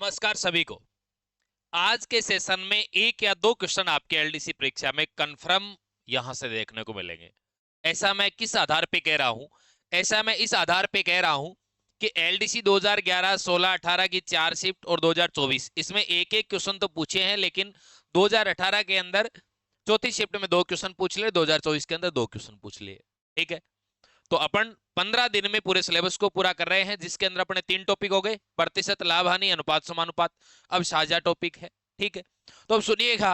नमस्कार सभी को। आज के सेशन में एक या दो क्वेश्चन आपके एलडीसी परीक्षा में कंफर्म यहां से देखने को मिलेंगे। ऐसा मैं किस आधार पे कह रहा हूं? ऐसा मैं इस आधार पे कह रहा हूं कि एलडीसी 2011, 16, 18 की 4 शिफ्ट और 2024 इसमें एक एक क्वेश्चन तो पूछे हैं, लेकिन 2018 के अंदर चौथी शिफ्ट में 2 क्वेश्चन पूछ लिए, 2024 के अंदर 2 क्वेश्चन पूछ लिए। ठीक है, तो अपन 15 दिन में पूरे सिलेबस को पूरा कर रहे हैं, जिसके अंदर अपने 3 टॉपिक हो गए: प्रतिशत, लाभ हानि, अनुपात समानुपात। अब साझा टॉपिक है। ठीक है, तो अब सुनिएगा।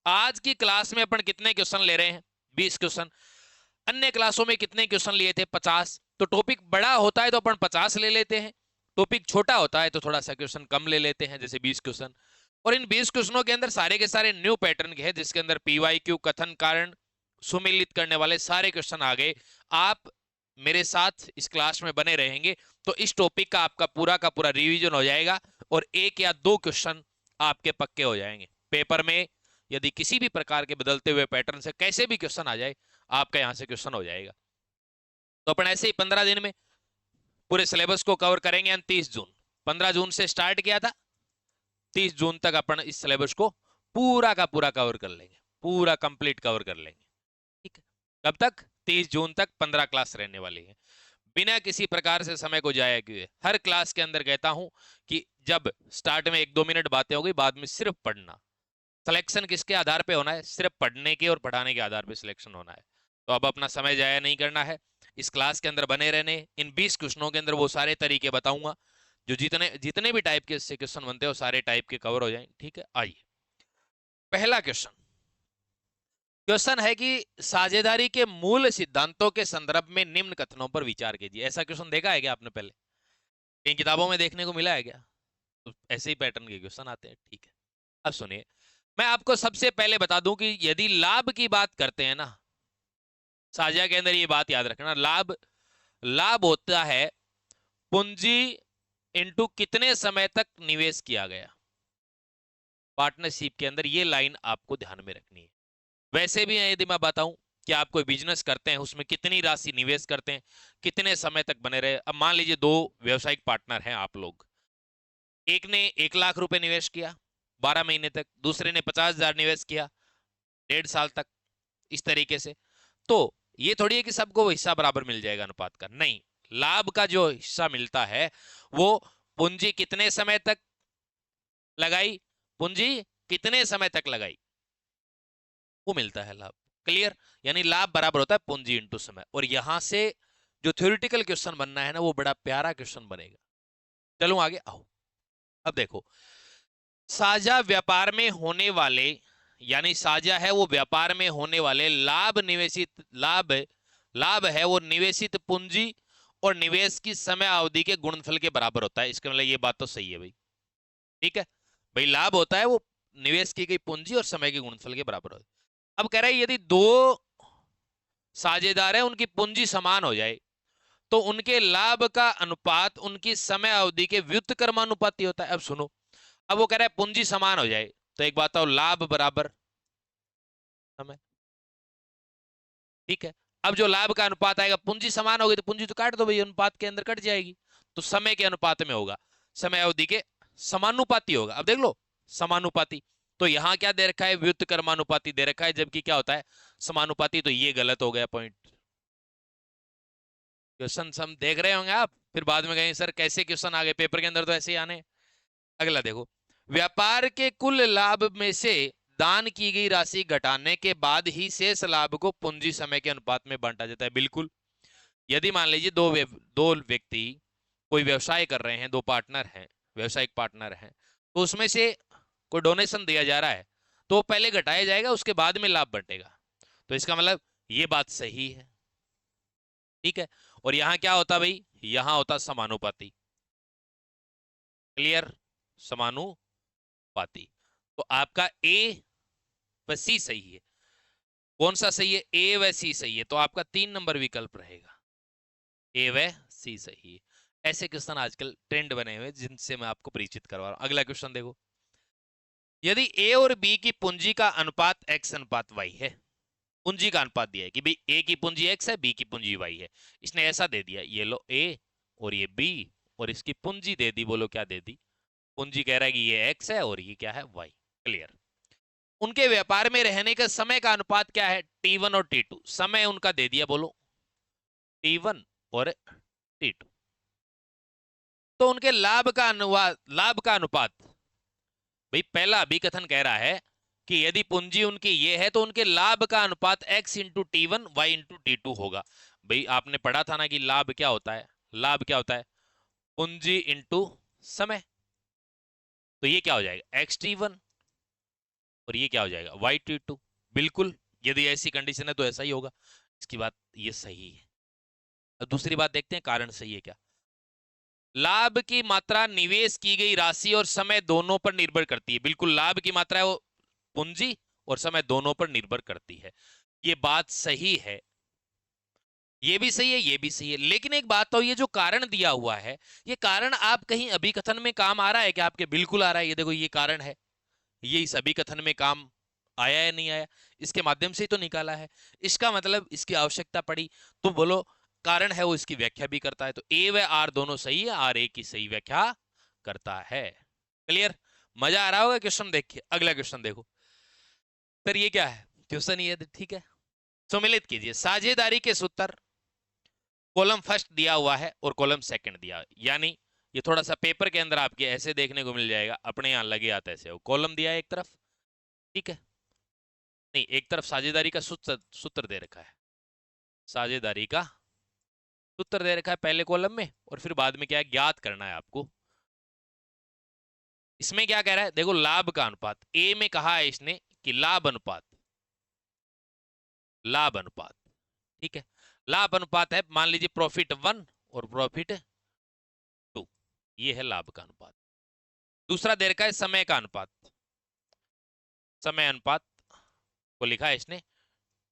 आज की क्लास में अपन कितने क्वेश्चन ले रहे हैं? 20 क्वेश्चन। अन्य क्लासों में कितने क्वेश्चन लिए थे? 50। तो टॉपिक बड़ा होता है तो अपन 50 ले लेते हैं, टॉपिक छोटा होता है तो थोड़ा सा क्वेश्चन कम ले लेते हैं, जैसे 20 क्वेश्चन। और इन 20 क्वेश्चनों के अंदर सारे के सारे न्यू पैटर्न के हैं, जिसके अंदर पीवाईक्यू, कथन, कारण, सुमेलित करने वाले सारे क्वेश्चन आ गए। आप मेरे साथ इस क्लास में बने रहेंगे तो इस टॉपिक का आपका पूरा का पूरा रिवीजन हो जाएगा और एक या दो क्वेश्चन आपके पक्के हो जाएंगे। पेपर में यदि किसी भी प्रकार के बदलते हुए पैटर्न से कैसे भी क्वेश्चन आ जाए, आपका यहां से क्वेश्चन हो जाएगा। तो अपन ऐसे ही 15 दिन में पूरे सिलेबस को कवर करेंगे। 30 जून, 15 जून से स्टार्ट किया था, 30 जून तक अपन इस सिलेबस को पूरा का पूरा कवर कर लेंगे, पूरा कंप्लीट कवर कर लेंगे। ठीक है, कब तक? 30 जून तक 15 क्लास रहने वाली है। बिना किसी प्रकार से समय को जाया किए हर क्लास के अंदर कहता हूं कि जब स्टार्ट में 1-2 मिनट बातें हो गई, बाद में सिर्फ पढ़ना। सिलेक्शन किसके आधार पे होना है? सिर्फ पढ़ने के और पढ़ाने के आधार पे सिलेक्शन होना है। तो अब अपना समय जाया नहीं करना है, इस क्लास के अंदर बने रहने। इन 20 क्वेश्चनों के अंदर वो सारे तरीके बताऊंगा जो जितने जितने भी टाइप के इससे क्वेश्चन बनते हैं, वो सारे टाइप के कवर हो जाए। ठीक है, आइए पहला क्वेश्चन। क्वेश्चन है कि साझेदारी के मूल सिद्धांतों के संदर्भ में निम्न कथनों पर विचार कीजिए। ऐसा क्वेश्चन देखा है क्या आपने पहले? कई किताबों में देखने को मिला है क्या? तो ऐसे ही पैटर्न के क्वेश्चन आते हैं। ठीक है, अब सुनिए, मैं आपको सबसे पहले बता दूं कि यदि लाभ की बात करते हैं ना, साझा के अंदर ये बात याद रखना, लाभ लाभ होता है पूंजी इनटू कितने समय तक निवेश किया गया। पार्टनरशिप के अंदर ये लाइन आपको ध्यान में रखनी है। वैसे भी यदि मैं बताऊं कि आप कोई बिजनेस करते हैं, उसमें कितनी राशि निवेश करते हैं, कितने समय तक बने रहे। अब मान लीजिए दो व्यवसायिक पार्टनर हैं आप लोग, एक ने 1 लाख रुपए निवेश किया 12 महीने तक, दूसरे ने 50,000 निवेश किया 1.5 साल तक, इस तरीके से। तो ये थोड़ी है कि सबको वो हिस्सा बराबर मिल जाएगा अनुपात का, नहीं। लाभ का जो हिस्सा मिलता है वो पूंजी कितने समय तक लगाई, पूंजी कितने समय तक लगाई, वो मिलता है लाभ। क्लियर? यानी लाभ बराबर होता है पूंजी इंटू समय। और यहां से जो थ्योरेटिकल क्वेश्चन बनना है ना, वो बड़ा प्यारा क्वेश्चन बनेगा। चलो आगे आओ। अब देखो, साझा व्यापार में होने वाले, यानी साझा है वो व्यापार में होने वाले लाभ, निवेशित लाभ, लाभ है वो निवेशित पूंजी और निवेश की समय अवधि के गुणनफल के बराबर होता है। इसका मतलब ये बात तो सही है भाई। ठीक है भाई, लाभ होता है वो निवेश की गई पूंजी और समय के गुणनफल के बराबर होता है। अब कह रहे हैं यदि दो साझेदार है, उनकी पूंजी समान हो जाए तो उनके लाभ का अनुपात उनकी समय अवधि के व्युत्क्रमानुपाती होता है। अब सुनो, अब वो कह रहा है पूंजी समान हो जाए, तो एक बात, लाभ बराबर समय। ठीक है, अब जो लाभ का अनुपात आएगा, पूंजी समान होगी तो पूंजी तो काट दो भाई, अनुपात के अंदर कट जाएगी, तो समय के अनुपात में होगा, समय अवधि के समानुपाती होगा। अब देख लो, समानुपाती। तो यहां क्या दे रखा है? व्युत्क्रमानुपाती दे रखा है, जबकि क्या होता है? समानुपाती। तो ये गलत हो गया पॉइंट। क्वेश्चन हम देख रहे होंगे आप, फिर बाद में कहेंगे सर कैसे क्वेश्चन आ गए, पेपर के अंदर तो ऐसे ही आने। अगला देखो, व्यापार के कुल लाभ में से दान की गई राशि घटाने के बाद ही शेष लाभ को पूंजी समय के अनुपात में बांटा जाता है। बिल्कुल। यदि मान लीजिए दो व्यक्ति कोई व्यवसाय कर रहे हैं, दो पार्टनर हैं, व्यवसायिक पार्टनर हैं, तो उसमें से कोई डोनेशन दिया जा रहा है, तो पहले घटाया जाएगा, उसके बाद में लाभ बंटेगा। तो इसका मतलब ये बात सही है। ठीक है, और यहां क्या होता भाई? यहां होता समानुपाती। क्लियर? समानुपाती। तो आपका ए व सी सही है। कौन सा सही है? ए व सी सही है। तो आपका 3 नंबर विकल्प रहेगा, ए व सी सही है। ऐसे क्वेश्चन आजकल ट्रेंड बने हुए जिनसे मैं आपको परिचित करवा रहा हूं। अगला क्वेश्चन देखो, यदि ए और बी की पूंजी का अनुपात एक्स अनुपात वाई है, पूंजी का अनुपात दिया है कि भाई ए की पूंजी एक्स है, बी की पूंजी वाई है, इसने ऐसा दे दिया, ये लो ए और ये बी, और इसकी पूंजी दे दी, बोलो क्या दे दी? पूंजी कह रहा है कि ये x है और ये क्या है y। क्लियर। उनके व्यापार में रहने का समय का अनुपात क्या है? T1 और T2। समय उनका दे दिया, बोलो T1 और T2। तो उनके लाभ का अनुपात, भाई पहला अभिकथन कह रहा है कि यदि पूंजी उनकी ये है तो उनके लाभ का अनुपात x into T1 y into T2 होगा। भाई आपने पढ़ा था ना कि लाभ क्या होता है? लाभ क्या होता है? पूंजी इंटू समय। तो ये क्या हो जाएगा? एक्स T1 और ये क्या हो जाएगा? y T2। बिल्कुल, यदि ऐसी कंडीशन है तो ऐसा ही होगा। इसकी बात ये सही है। अब दूसरी बात देखते हैं कारण सही है क्या। लाभ की मात्रा निवेश की गई राशि और समय दोनों पर निर्भर करती है। बिल्कुल, लाभ की मात्रा है वो पूंजी और समय दोनों पर निर्भर करती है। ये बात सही है, ये भी सही है, ये भी सही है। लेकिन एक बात तो, ये जो कारण दिया हुआ है, ये कारण आप कहीं अभिकथन में काम आ रहा है क्या आपके? बिल्कुल आ रहा है। ये देखो, ये कारण है, ये इस अभिकथन में काम आया या नहीं आया? इसके माध्यम से ही तो निकाला है। इसका मतलब इसकी आवश्यकता पड़ी तो बोलो कारण है वो इसकी व्याख्या भी करता है। तो ए व आर दोनों सही है, आर ए की सही व्याख्या करता है। क्लियर? मजा आ रहा होगा क्वेश्चन देख के। अगला क्वेश्चन देखो। फिर ये क्या है? क्वेश्चन ये, ठीक है। सम्मिलित कीजिए साझेदारी के सूत्र। कॉलम फर्स्ट दिया हुआ है और कॉलम सेकंड दिया है, यानी ये थोड़ा सा पेपर के अंदर आपके ऐसे देखने को मिल जाएगा, अपने यहाँ लगे आता ऐसे। कॉलम दिया है एक तरफ, ठीक है, नहीं एक तरफ साझेदारी का सूत्र दे रखा है। साझेदारी का सूत्र दे रखा है पहले कॉलम में, और फिर बाद में क्या है, ज्ञात करना है आपको। इसमें क्या कह रहा है देखो, लाभ का अनुपात। ए में कहा है इसने कि लाभ अनुपात, लाभ अनुपात, ठीक है। लाभ अनुपात है, मान लीजिए प्रॉफिट 1 और प्रॉफिट 2, ये है लाभ का अनुपात। दूसरा दे रखा है समय का अनुपात। समय अनुपात को लिखा है इसने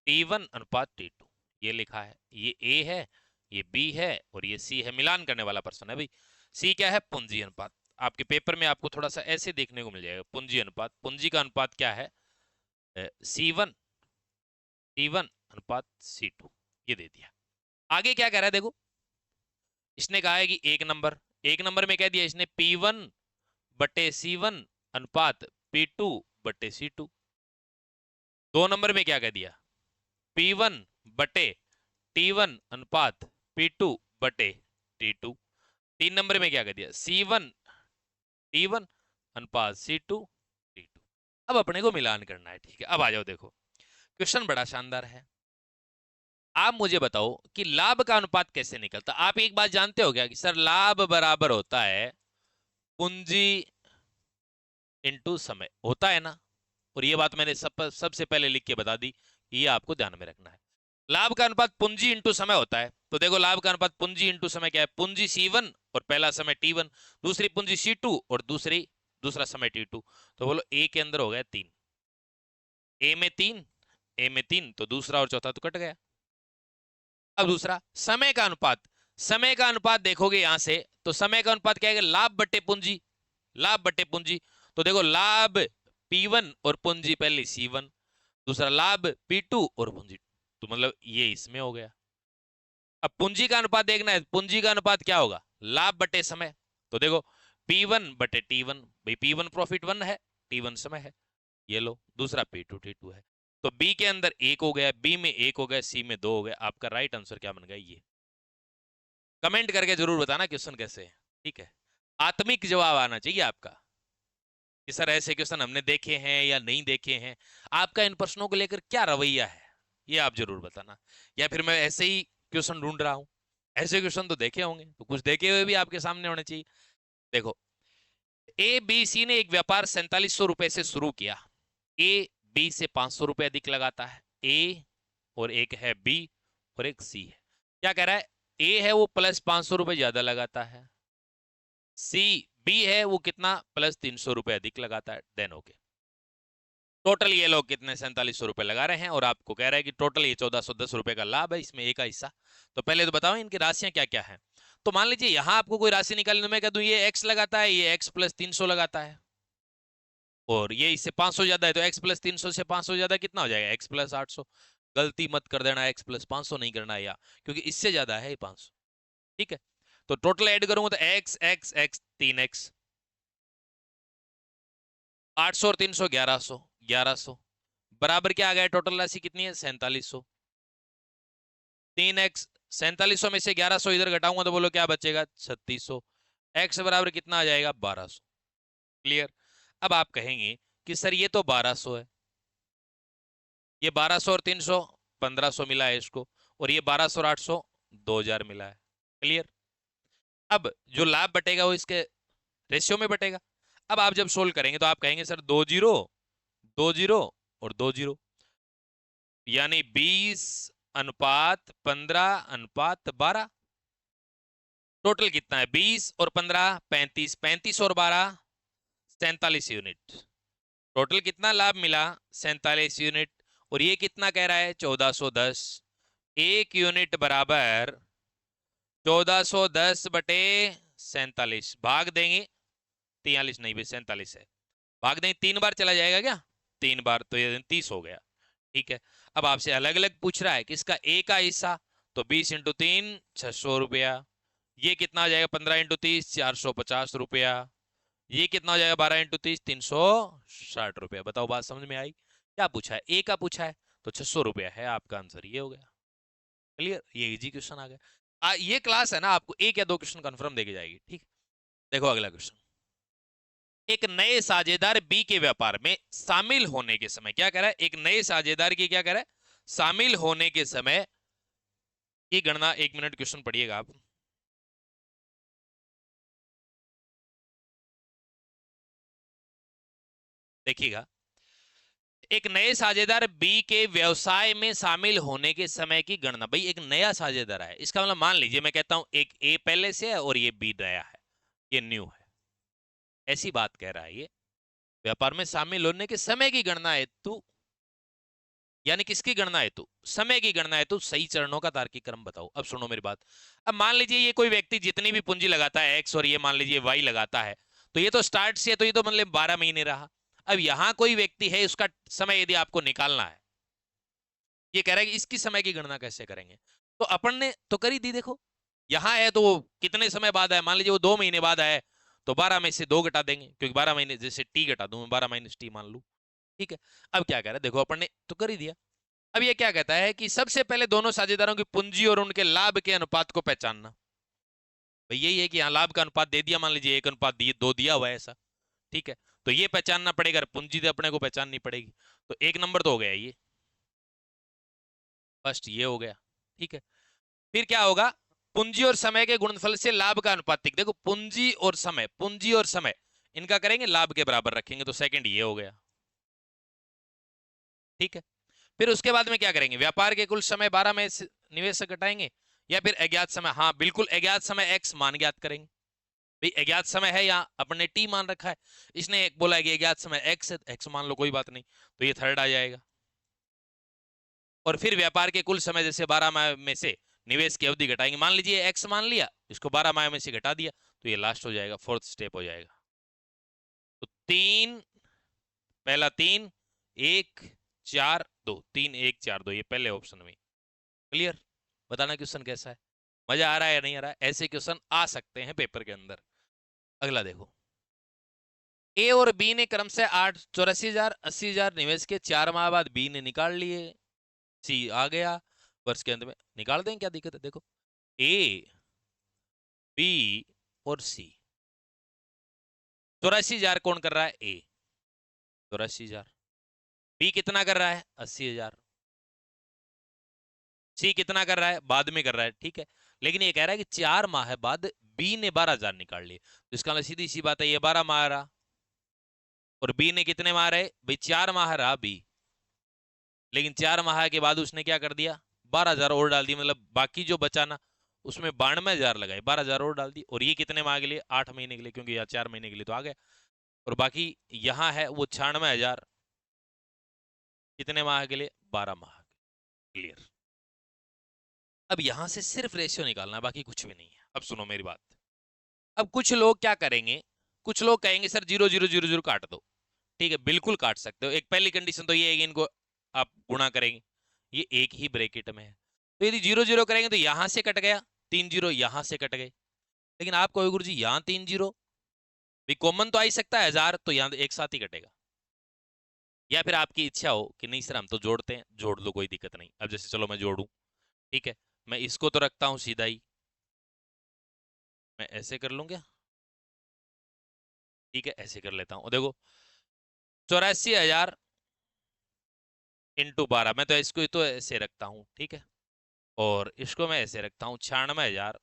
T1 अनुपात T2, ये लिखा है। ये A है, ये B है और ये C है। मिलान करने वाला पर्सन है भाई। C क्या है? पूंजी अनुपात। आपके पेपर में आपको थोड़ा सा ऐसे देखने को मिल जाएगा, पूंजी अनुपात। पूंजी का अनुपात क्या है? C1 T1 अनुपात C2, ये दे दिया। आगे क्या कह रहा है देखो, इसने कहा है कि एक नंबर में कह दिया इसने P1 बटे C1 अनुपात P2 बटे C2। 2 नंबर में क्या कह दिया? P1 बटे T1 अनुपात P2 बटे T2। 3 नंबर में क्या कह दिया? C1 T1 अनुपात C2 T2। अब अपने को मिलान करना है, ठीक है। अब आ जाओ, देखो क्वेश्चन बड़ा शानदार है। आप मुझे बताओ कि लाभ का अनुपात कैसे निकलता। आप एक बात जानते हो क्या कि सर लाभ बराबर होता है पूंजी इंटू समय, होता है ना? और ये बात मैंने सबसे पहले लिख के बता दी, ये आपको ध्यान में रखना है। लाभ का अनुपात पूंजी इंटू समय होता है। तो देखो, लाभ का अनुपात पूंजी इंटू समय क्या है? पूंजी C1 और पहला समय T1, दूसरी पूंजी C2 और दूसरा समय T2। तो बोलो ए के अंदर हो गया 3, ए में 3, ए में 3, तो दूसरा और चौथा तो कट गया। अब दूसरा समय का अनुपात। समय का अनुपात देखोगे यहां से, तो समय का अनुपात क्या है? लाभ बट्टे पूंजी, लाभ बट्टे पूंजी। तो देखो, लाभ P1 और पूंजी पहले C1, दूसरा लाभ P2 और पूंजी, तो मतलब ये इसमें हो गया। अब पूंजी का अनुपात देखना है, पूंजी का अनुपात क्या होगा? लाभ बटे समय। तो देखो, P1 बटे T1, भाई P1 प्रॉफिट 1 है, T1 समय है, ये लो। दूसरा P2 T2 है। तो B के अंदर 1 हो गया, B में 1 हो गया, C में 2 हो गया। आपका राइट आंसर क्या बन गया? ये कमेंट करके जरूर बताना क्वेश्चन कैसे है, ठीक है। आत्मिक जवाब आना चाहिए आपका कि सर ऐसे क्वेश्चन हमने देखे हैं या नहीं देखे हैं। आपका इन प्रश्नों को लेकर क्या रवैया है, ये आप जरूर बताना। या फिर मैं ऐसे ही क्वेश्चन ढूंढ रहा हूं? ऐसे क्वेश्चन तो देखे होंगे, तो कुछ देखे हुए भी आपके सामने होने चाहिए। देखो, ए बी सी ने एक व्यापार 4700 रुपए से शुरू किया। ए बी से 500 रुपए अधिक लगाता है। ए और एक है बी और एक सी है। क्या कह रहा है? ए है वो प्लस 500 रुपए ज्यादा लगाता है, सी बी है वो कितना? प्लस 300 रुपए अधिक लगाता है। देन ओके, टोटल ये लोग कितने? 4700 रुपए लगा रहे हैं, और आपको कह रहा है कि टोटल ये 1410 रुपए का लाभ है, इसमें ए का हिस्सा। तो पहले तो बताओ इनकी राशियां क्या क्या है। तो मान लीजिए यहां आपको कोई राशि निकालने में कह दूं, ये एक्स लगाता है, ये एक्स प्लस 300 लगाता है, और ये इससे 500 ज्यादा है, तो एक्स प्लस 300 से 500 ज्यादा कितना हो जाएगा? X plus 800। गलती मत कर देना, एक्स प्लस 500 नहीं करना है, या क्योंकि इससे ज्यादा है ये 500, ठीक है। तो टोटल ऐड करूंगा तो एक्स एक्स एक्स 3x, 800 और 300 1100, 1100 बराबर क्या आ गया, टोटल राशि कितनी है 4700। 3x 4700 में से 1100 इधर घटाऊंगा तो बोलो क्या बचेगा 3600। x बराबर कितना आ जाएगा 1200। क्लियर। अब आप कहेंगे कि सर ये तो 1200 है, ये 1200 और 300 1500 मिला है इसको, और ये 1200 और 800 2000 मिला है। क्लियर। अब जो लाभ बटेगा वो इसके रेशियो में बटेगा। अब आप जब सोल्व करेंगे तो आप कहेंगे सर 2 जीरो 2 जीरो और 2 जीरो, यानी 20:15:12। टोटल कितना है 20 और 15 35, 35 और 12 47 यूनिट। टोटल कितना लाभ मिला 47 यूनिट, और ये कितना कह रहा है 1410। एक यूनिट बराबर 1410 बटे 47, भाग देंगे 43 नहीं भाई 47 है, भाग देंगे 3 बार चला जाएगा क्या, 3 बार तो ये 30 हो गया। ठीक है। अब आपसे अलग अलग पूछ रहा है कि इसका ए का हिस्सा, तो 20 × 3 600 रुपया। ये कितना आ जाएगा 15 × 30 450 रुपया। ये कितना हो जाएगा 12 × 30 360 रुपया। बताओ बात समझ में आई। क्या पूछा है, ए का पूछा है तो 600 रुपया है आपका आंसर, ये हो गया। क्लियर, ये इजी क्वेश्चन आ गया। ये क्लास है ना, आपको एक या दो क्वेश्चन कंफर्म देके जाएगी। ठीक। देखो अगला क्वेश्चन। एक नए साझेदार बी के व्यापार में शामिल होने के समय, क्या कह रहा है, एक नए साझेदार की क्या कह रहा है, शामिल होने के समय की गणना। 1 मिनट क्वेश्चन पढ़िएगा आप। देखिएगा, एक नए साझेदार बी के व्यवसाय में शामिल होने के समय की गणना। भाई एक नया साझेदार है, इसका मतलब मान लीजिए मैं कहता हूं एक ए पहले से है और ये बी नया है, ये न्यू है, ऐसी बात कह रहा है ये। व्यापार में शामिल होने के समय की गणना है तू, यानी किसकी गणना है तू, समय की गणना है तू, सही चरणों का तार्किक क्रम बताओ। अब सुनो मेरी बात। अब मान लीजिए ये कोई व्यक्ति जितनी भी पूंजी लगाता है एक्स, और ये मान लीजिए वाई लगाता है, तो ये तो स्टार्ट से है, तो ये तो मतलब 12 महीने रहा। अब यहां कोई व्यक्ति है, उसका समय यदि आपको निकालना है, ये कह रहा है कि इसकी समय की गणना कैसे करेंगे, तो अपन ने तो कर ही दी। देखो यहां है तो कितने समय बाद है, मान लीजिए वो 2 महीने बाद है, तो 12 में से 2 घटा देंगे, क्योंकि 12 महीने जैसे टी घटा दूं मैं, 12 माइनस टी मान लू। ठीक है। अब क्या कह रहा है, देखो अपन ने तो कर ही दिया। अब ये क्या कहता है कि सबसे पहले दोनों साझेदारों की पूंजी और उनके लाभ के अनुपात को पहचानना। भाई यही है कि यहाँ लाभ का अनुपात दे दिया, मान लीजिए 1:2 दिया हुआ है ऐसा। ठीक है। तो ये पहचानना पड़ेगा, पूंजी तो अपने को पहचाननी पड़ेगी। तो 1 नंबर तो हो गया ये, फर्स्ट ये हो गया। ठीक है। फिर क्या होगा, पूंजी और समय के गुणनफल से लाभ का अनुपातिक। देखो पूंजी और समय, पूंजी और समय इनका करेंगे लाभ के बराबर रखेंगे, तो सेकंड ये हो गया। ठीक है। फिर उसके बाद में क्या करेंगे, व्यापार के कुल समय 12 में से निवेश से घटाएंगे, या फिर अज्ञात समय, हाँ बिल्कुल अज्ञात समय x मान ज्ञात करेंगे। भाई अज्ञात समय है, यहाँ अपने t मान रखा है, इसने एक बोला है कि अज्ञात समय x है, x मान लो कोई बात नहीं, तो ये थर्ड आ जाएगा। और फिर व्यापार के कुल समय जैसे 12 माह में से निवेश की अवधि घटाएंगे, मान लीजिए x मान लिया, इसको 12 माह में से घटा दिया, तो ये लास्ट हो जाएगा, फोर्थ स्टेप हो जाएगा। तो 3, पहला 3 1 4 2, 3 1 4 2, ये पहले ऑप्शन में। क्लियर। बताना क्वेश्चन कैसा है, मजा आ रहा है या नहीं आ रहा है। ऐसे क्वेश्चन आ सकते हैं पेपर के अंदर। अगला देखो, ए और बी ने क्रम से 84,000 80,000 निवेश के 4 माह बाद बी ने निकाल लिए, सी आ गया वर्ष के अंत में, निकाल दें क्या दिक्कत है। देखो ए बी और सी, 84,000 कौन कर रहा है, ए 84,000, बी कितना कर रहा है 80,000, सी कितना कर रहा है बाद में कर रहा है। ठीक है। लेकिन ये कह रहा है कि 4 माह बाद बी ने 12,000 निकाल लिए, तो इसका मतलब सीधी सी बात है, ये 12 माह रहा, और बी ने कितने माह रहे भाई, 4 माह रहा बी, लेकिन 4 माह के बाद उसने क्या कर दिया 12,000 और डाल दिया, मतलब बाकी जो बचाना उसमें 92,000 लगाए, 12,000 और डाल दी। और ये कितने माह के लिए 8 महीने के लिए, क्योंकि यहाँ 4 महीने के लिए तो आ गया, और बाकी यहाँ है वो 96,000 कितने माह के लिए 12 माह। क्लियर। अब यहां से सिर्फ रेशियो निकालना है, बाकी कुछ भी नहीं है। अब सुनो मेरी बात। अब कुछ लोग क्या करेंगे, कुछ लोग कहेंगे सर 0 0 0 0 काट दो। ठीक है, बिल्कुल काट सकते हो। एक पहली कंडीशन तो ये है कि इनको आप गुणा करेंगे, ये एक ही ब्रैकेट में है, तो यदि 0 0 करेंगे तो यहां से कट गया, 3 0 यहां से कट गए। लेकिन आप कहोगे गुरु जी यहाँ 3 0 भी कॉमन तो आ ही सकता है 1000, तो यहाँ एक साथ ही कटेगा। या फिर आपकी इच्छा हो कि नहीं सर हम तो जोड़ते हैं, जोड़ लो, कोई दिक्कत नहीं। अब जैसे चलो मैं जोड़ू, ठीक है, मैं इसको तो रखता हूं सीधा ही, मैं ऐसे कर लूं क्या? ठीक है, ऐसे कर लेता हूं। देखो 84,000 इंटू 12, मैं तो इसको तो ऐसे रखता हूं, ठीक है, और इसको मैं ऐसे रखता हूं 96,000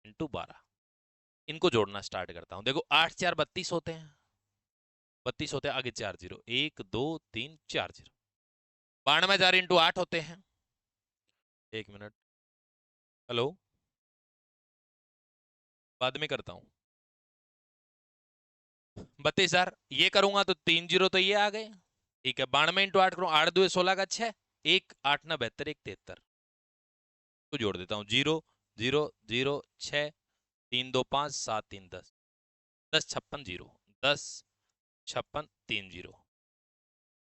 इंटू 12। इनको जोड़ना स्टार्ट करता हूं। देखो 8 4 32 होते हैं, 32 होते हैं, आगे 4 जीरो, 1 2 3 4 जीरो। 92,000 इंटू 8 होते हैं, एक मिनट, हेलो, बाद में करता हूं। 32,000 ये करूंगा तो 3 जीरो तो ये आ गए, ठीक है। 92 इंटू 8 करूँ, 8 2 16 का 6, 1 8 9 72, 1 73, तो जोड़ देता हूँ 0 0 0 6 3 2 5 7 3 10, 10 56 जीरो, 10 56 3 जीरो।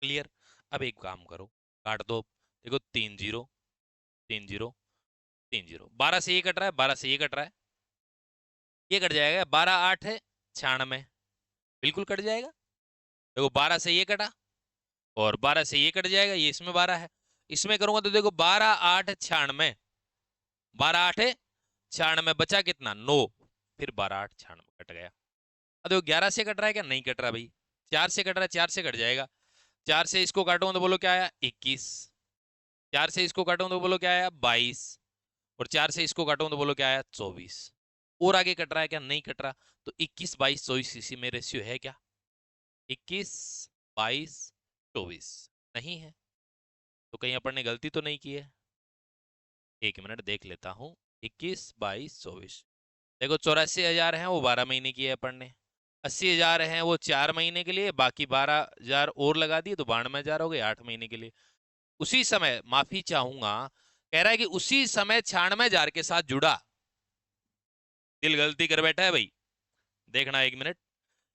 क्लियर? अब एक काम करो, काट दो। देखो 3 जीरो 3 जीरो 3 जीरो, 12 से ये कट रहा है, 12 से ये कट रहा है, ये कट जाएगा। 12 8 है 96, बिल्कुल कट जाएगा। देखो 12 से ये कटा और 12 से ये कट जाएगा, ये इसमें 12 है, इसमें करूंगा तो देखो 12 8 96, 12 8 96, बचा कितना 9, फिर 12 8 96 कट गया। अब देखो 11 से कट रहा है क्या? नहीं कट रहा भाई। 4 से कट रहा है, 4 से कट जाएगा। 4 से इसको काटूंगा तो बोलो क्या आया? 21। 4 से इसको काटूंगा तो बोलो क्या आया? 22। और 4 से इसको काटूंगा तो बोलो क्या आया? 24। और आगे कट रहा है क्या? नहीं कट रहा। तो 21 22 24 इसी में रेशियो है क्या? 21 22 24 नहीं है। तो कहीं अपन ने गलती तो नहीं की है? एक मिनट देख लेता हूँ। 21 22 24, देखो 84,000 है वो 12 महीने की है अपन ने, 80,000 है वो 4 महीने के लिए, बाकी 12,000 और लगा दिए तो 92,000 हो गए 8 महीने के लिए। उसी समय, माफी चाहूंगा, कह रहा है कि उसी समय 96,000 के साथ जुड़ा। दिल गलती कर बैठा है भाई, देखना एक मिनट,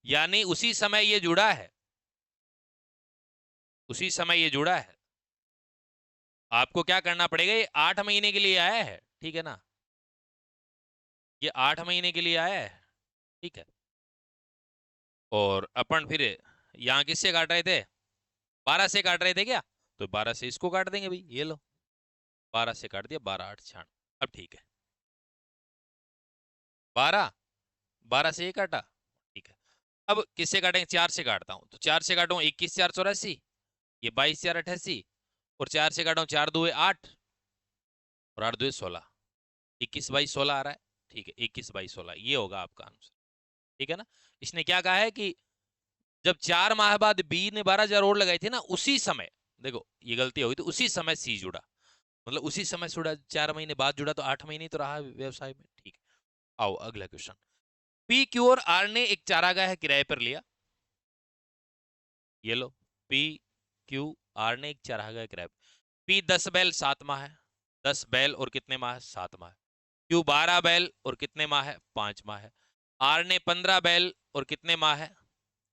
यानी उसी समय ये जुड़ा है, उसी समय ये जुड़ा है। आपको क्या करना पड़ेगा, ये 8 महीने के लिए आया है, ठीक है ना, ये 8 महीने के लिए आया है, ठीक है। और अपन फिर यहाँ किससे काट रहे थे? 12 से काट रहे थे क्या? तो 12 से इसको काट देंगे भाई, ये लो 12 से काट दिया, 12 8 96। अब ठीक है, 12 12 से ये काटा, ठीक है। अब किससे काटेंगे? 4 से काटता हूं, तो 4 से काटूंगा 21 4 84, ये 22 4 88, और 4 से काटूं 4 2 8 और 8 2 16, 21 22 16 आ रहा है, ठीक है। 21 22 16 ये होगा आपका आंसर, ठीक है ना। इसने क्या कहा है कि जब 4 माह बाद बी ने 12,000 और लगाई थी ना, उसी समय, देखो ये गलती होगी, तो उसी समय सी जुड़ा, मतलब उसी समय जुड़ा, 4 महीने बाद जुड़ा, तो 8 महीने तो रहा व्यवसाय में, ठीक है। आओ अगला क्वेश्चन। पी क्यू और आर ने एक चारागाह किराए पर लिया, ये लो, पी क्यू आर ने एक चारागाह किराए पर, पी 10 बैल 7 माह है, 10 बैल और कितने माह है? 7 माह। क्यू 12 बैल और कितने माह है? 5 माह है। आर ने 15 बैल और कितने माह है?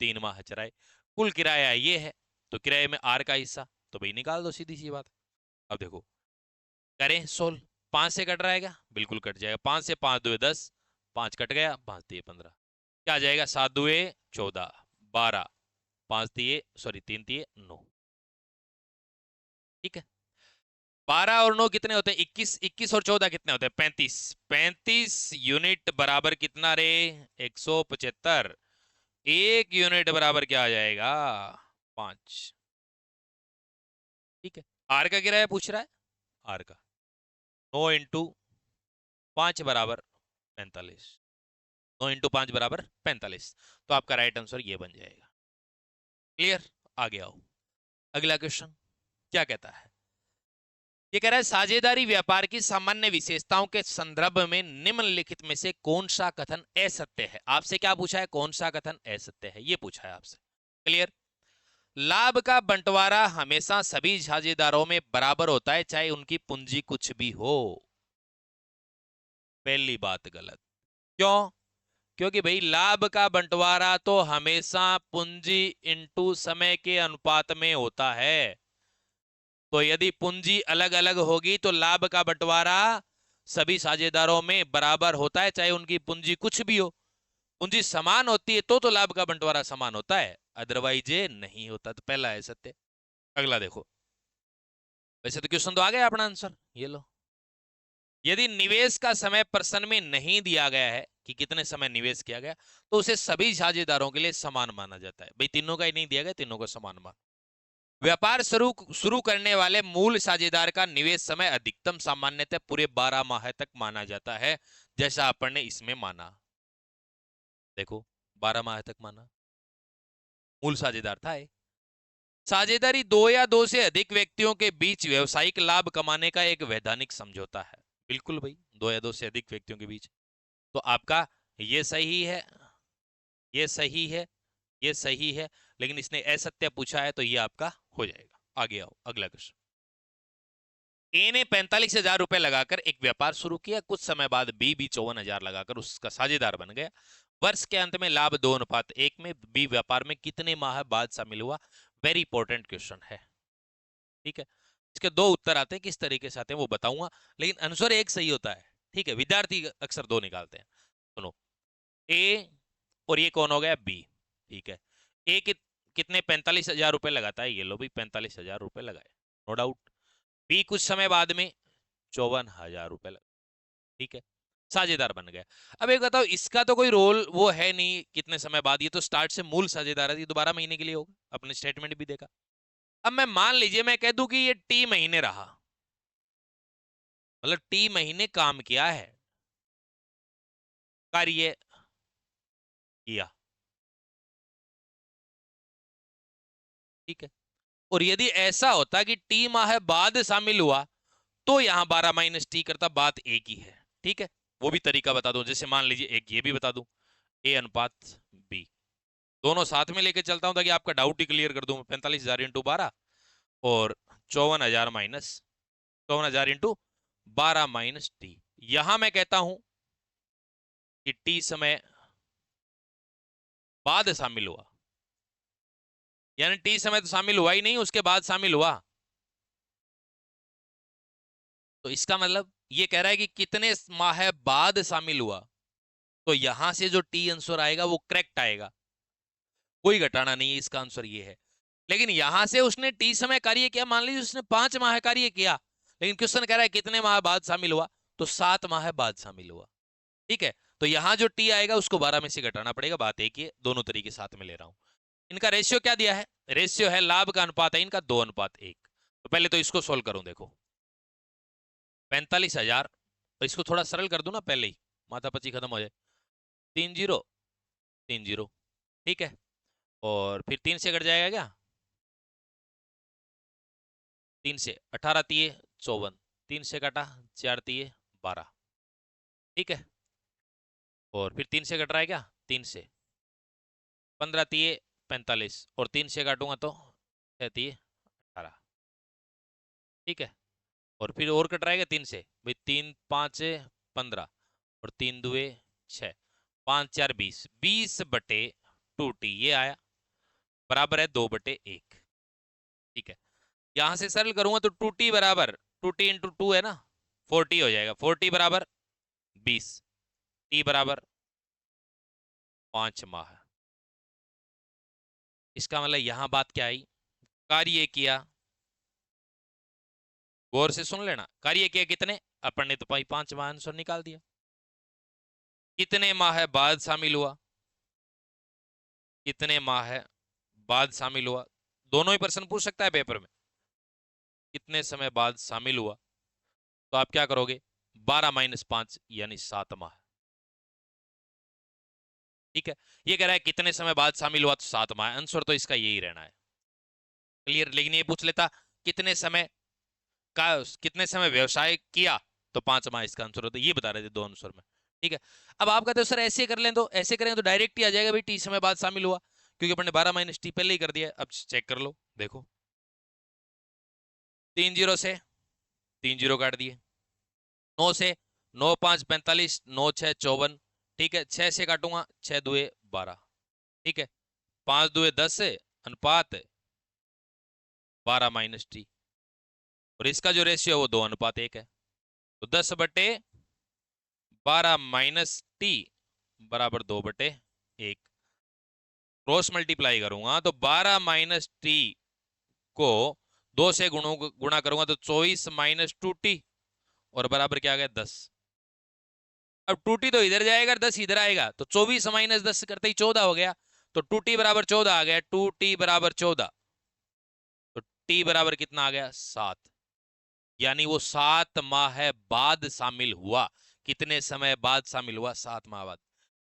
3 माह चराए। कुल किराया ये है, तो किराए में आर का हिस्सा तो भाई निकाल दो, सीधी सी बात। अब देखो करें सोल्व। 5 से कट रहा है क्या? बिल्कुल कट जाएगा। 5 से 5 दुए 10, 5 कट गया, 5 दिए 15, क्या आ जाएगा? 7 दुए 14, 12, 5 दिए, सॉरी 3 दिए 9, ठीक है। 12 और 9 कितने होते हैं? 21, 21 और 14 कितने होते हैं? 35, 35 यूनिट बराबर कितना रे? 175। 1 यूनिट बराबर क्या आ जाएगा? 5, ठीक है। आर का किराया पूछ रहा है, आर का 9 इंटू 5 बराबर 45, 9 इंटू 5 बराबर 45, तो आपका राइट आंसर ये बन जाएगा। क्लियर? आगे आओ, अगला क्वेश्चन क्या कहता है? ये कह रहा है साझेदारी व्यापार की सामान्य विशेषताओं के संदर्भ में निम्नलिखित में से कौन सा कथन असत्य है? आपसे क्या पूछा है? कौन सा कथन असत्य है, ये पूछा है आपसे। क्लियर? लाभ का बंटवारा हमेशा सभी साझेदारों में बराबर होता है, चाहे उनकी पूंजी कुछ भी हो। पहली बात गलत। क्यों? क्योंकि भाई लाभ का बंटवारा तो हमेशा पूंजी इंटू समय के अनुपात में होता है। तो यदि पूंजी अलग अलग होगी तो लाभ का बंटवारा सभी साझेदारों में बराबर होता है, चाहे उनकी पूंजी कुछ भी हो। पूंजी समान होती है तो लाभ का बंटवारा समान होता है, अदरवाइज ये नहीं होता। तो पहला है सत्य। अगला देखो, वैसे तो क्वेश्चन तो आ गया अपना आंसर, ये लो। यदि निवेश का समय प्रश्न में नहीं दिया गया है कि कितने समय निवेश किया गया, तो उसे सभी साझेदारों के लिए समान माना जाता है। भाई तीनों का ही नहीं दिया गया, तीनों को समान मान। व्यापार शुरू शुरू करने वाले मूल साझेदार का निवेश समय अधिकतम सामान्यतः पूरे 12 माह तक माना जाता है, जैसा अपन ने इसमें माना। देखो 12 माह तक माना, मूल साझेदार था ये। साझेदारी दो या दो से अधिक व्यक्तियों के बीच व्यवसायिक लाभ कमाने का एक वैधानिक समझौता है। बिल्कुल भाई, दो या दो से अधिक व्यक्तियों के बीच। तो आपका ये सही है, ये सही है, ये सही है, लेकिन इसने असत्य पूछा है तो ये आपका हो जाएगा। आगे आओ, अगला क्वेश्चन। ए ने 45,000 रुपए लगाकर एक व्यापार शुरू किया। कुछ समय बाद बी भी 54,000 लगाकर उसका साझेदार बन गया। वर्ष के अंत में लाभ 2:1 में बी व्यापार में कितने माह बाद शामिल हुआ? वेरी इंपॉर्टेंट क्वेश्चन है, ठीक है। इसके दो उत्तर आते हैं, किस तरीके से आते हैं वो बताऊंगा, लेकिन आंसर एक सही होता है, ठीक है। विद्यार्थी अक्सर दो निकालते हैं। सुनो, ए और ये कौन हो गया? बी, ठीक है। ए कितने 45,000 रुपए लगाता है? ये लो भाई 45,000 रुपए लगाए, नो डाउट। बी कुछ समय बाद में 54,000 रुपए लगा, ठीक है, साझेदार बन गया। अब एक बताओ, इसका तो कोई रोल वो है नहीं कितने समय बाद, ये तो स्टार्ट से मूल साझेदार है, ये तो 12 महीने के लिए होगा, अपने स्टेटमेंट भी देखा। अब मैं मान लीजिए मैं कह दूं कि ये टी महीने रहा, मतलब टी महीने काम किया है, कार्य किया, ठीक है। और यदि ऐसा होता कि टी माह बाद शामिल हुआ, तो यहां 12 माइनस टी करता, बात एक ही है, ठीक है। वो भी तरीका बता दूं, जैसे मान लीजिए एक ये भी बता दूं, ए अनुपात बी, दोनों साथ में लेके चलता हूं ताकि आपका डाउट ही क्लियर कर दूं। 45,000 इंटू 12 और 54,000 माइनस 54,000 इंटू 12 माइनस टी। यहां मैं कहता हूं कि टी समय बाद शामिल हुआ, यानी टी समय तो शामिल हुआ ही नहीं, उसके बाद शामिल हुआ। तो इसका मतलब ये कह रहा है कि कितने माह बाद शामिल हुआ, तो यहां से जो टी आंसर आएगा वो करेक्ट आएगा, कोई घटाना नहीं है, इसका आंसर ये है। लेकिन यहां से उसने टी समय कार्य किया, मान लीजिए उसने 5 माह कार्य किया, लेकिन क्वेश्चन कह रहा है कितने माह बाद शामिल हुआ, तो 7 माह बाद शामिल हुआ, ठीक है। तो यहां जो टी आएगा उसको 12 में से घटाना पड़ेगा, बात एक ही है, दोनों तरीके साथ में ले रहा हूं। इनका रेशियो क्या दिया है? रेशियो है लाभ का अनुपात है इनका 2:1। तो पहले तो इसको सोल्व करूं, देखो 45,000, तो इसको थोड़ा सरल कर दूं ना पहले ही, माथापच्ची खत्म हो जाए। 30 30, ठीक है, और फिर 3 से कट जाएगा क्या? 3 से 18 तिये 54, 3 से कटा 4 तिये 12, ठीक है। और फिर 3 से कट रहा है क्या? 3 से 15 तिये 45, और 3 से काटूंगा तो 6 तिये 18, ठीक है। और फिर और कट रहा है 3 से, भाई 3 5 15 और 3 दुए 6, 5 4 20, 20/2t ये आया, बराबर है 2/1, ठीक है। यहां से सरल करूंगा तो 2t बराबर 2t इंटू 2 है ना, 4t हो जाएगा। 4t बराबर 20, t बराबर 5 माह। इसका मतलब यहां बात क्या आई? कार्य किया, गौर से सुन लेना, कार्य किया कितने, अपन ने तो भाई 5 माह आंसर निकाल दिया। कितने माह बाद शामिल हुआ, कितने माह बाद शामिल हुआ, दोनों ही प्रश्न पूछ सकता है पेपर में। कितने समय बाद शामिल हुआ, तो आप क्या करोगे? 12 माइनस 5 यानी 7 माह, ठीक है। ये कह रहा है कितने समय बाद शामिल हुआ, तो 7 माह, आंसर तो इसका यही रहना है, क्लियर। लेकिन ये पूछ लेता कितने समय का, कितने समय व्यवसाय किया, तो 5 माह इसका आंसर होता है, ये बता रहे थे दो आंसर में, ठीक है। अब आप कहते हो सर ऐसे कर लें, तो ऐसे करें तो डायरेक्ट ही आ जाएगा भाई टी समय बाद शामिल हुआ, क्योंकि अपन ने 12 माइनस टी पहले ही कर दिया। अब चेक कर लो, देखो 3 जीरो से 3 जीरो काट दिए, 9 से 9 5 45, 9 6 54, ठीक है। 6 से काटूंगा 6 दुए 12, ठीक है। 5 दुए 10 से अनुपात 12 माइनस टी, और इसका जो रेशियो है वो 2:1 है, तो 10/12 माइनस टी बराबर 2/1। 1 क्रॉस मल्टीप्लाई करूंगा तो 12 माइनस टी को 2 से गुणा करूंगा तो 24 माइनस 2t और बराबर क्या आ गया 10। अब 2t तो इधर जाएगा 10 इधर आएगा तो 24 माइनस 10 करते ही 14 हो गया तो 2t बराबर 14 आ गया 2t बराबर 14 तो t बराबर कितना आ गया 7 यानी वो 7 माह बाद शामिल हुआ। कितने समय बाद शामिल हुआ 7 माह बाद।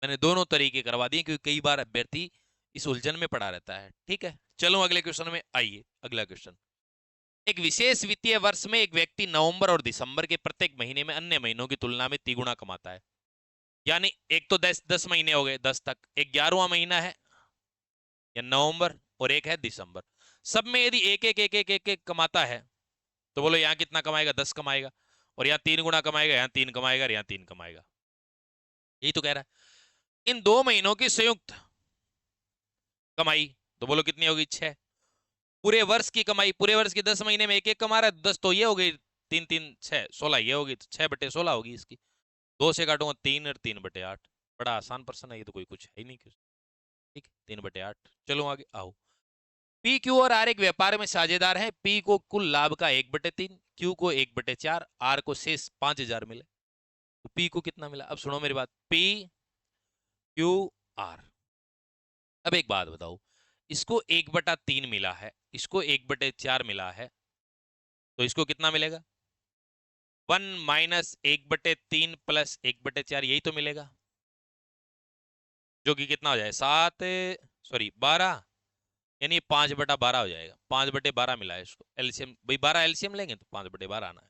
मैंने दोनों तरीके करवा दिए क्योंकि कई बार अभ्यर्थी इस उलझन में पड़ा रहता है। ठीक है चलो अगले क्वेश्चन में आइए। अगला क्वेश्चन एक विशेष वित्तीय वर्ष में एक व्यक्ति नवंबर और दिसंबर के प्रत्येक महीने में अन्य महीनों की तुलना में तिगुना कमाता है। यानी एक तो 10 महीने हो गए 10 तक एक 11वां महीना है या नवंबर और एक है दिसंबर। सब में यदि एक एक कमाता है तो बोलो यहाँ कितना कमाएगा 10 कमाएगा और यहाँ 3 गुना कमाएगा यहाँ 3 कमाएगा और यहाँ 3 कमाएगा। यही तो कह रहा है। इन 2 महीनों की संयुक्त कमाई तो बोलो कितनी होगी 6। पूरे वर्ष की कमाई पूरे वर्ष की 10 महीने में एक एक कमा रहा है 10 तो ये हो गई 3 3 6 16 ये होगी तो 6/16 होगी इसकी। 2 से काटूंगा 3 और 3/8 बड़ा आसान प्रश्न है ये तो कोई कुछ है ही नहीं। ठीक 3/8 चलो आगे आओ। पी क्यू और आर एक व्यापार में साझेदार है। पी को कुल लाभ का 1/3 क्यू को 1/4 आर को शेष 5000 मिले तो पी को कितना मिला। अब सुनो मेरी बात पी क्यू आर। अब एक बात बताओ इसको 1/3 मिला है इसको 1/4 मिला है तो इसको कितना मिलेगा 1 माइनस 1/3 प्लस 1/4 यही तो मिलेगा जो कि कितना हो जाए 7 सॉरी 12 यानी 5/12 हो जाएगा। 5/12 मिला है इसको एलसीएम भाई 12 एलसीएम लेंगे तो 5/12 आना है।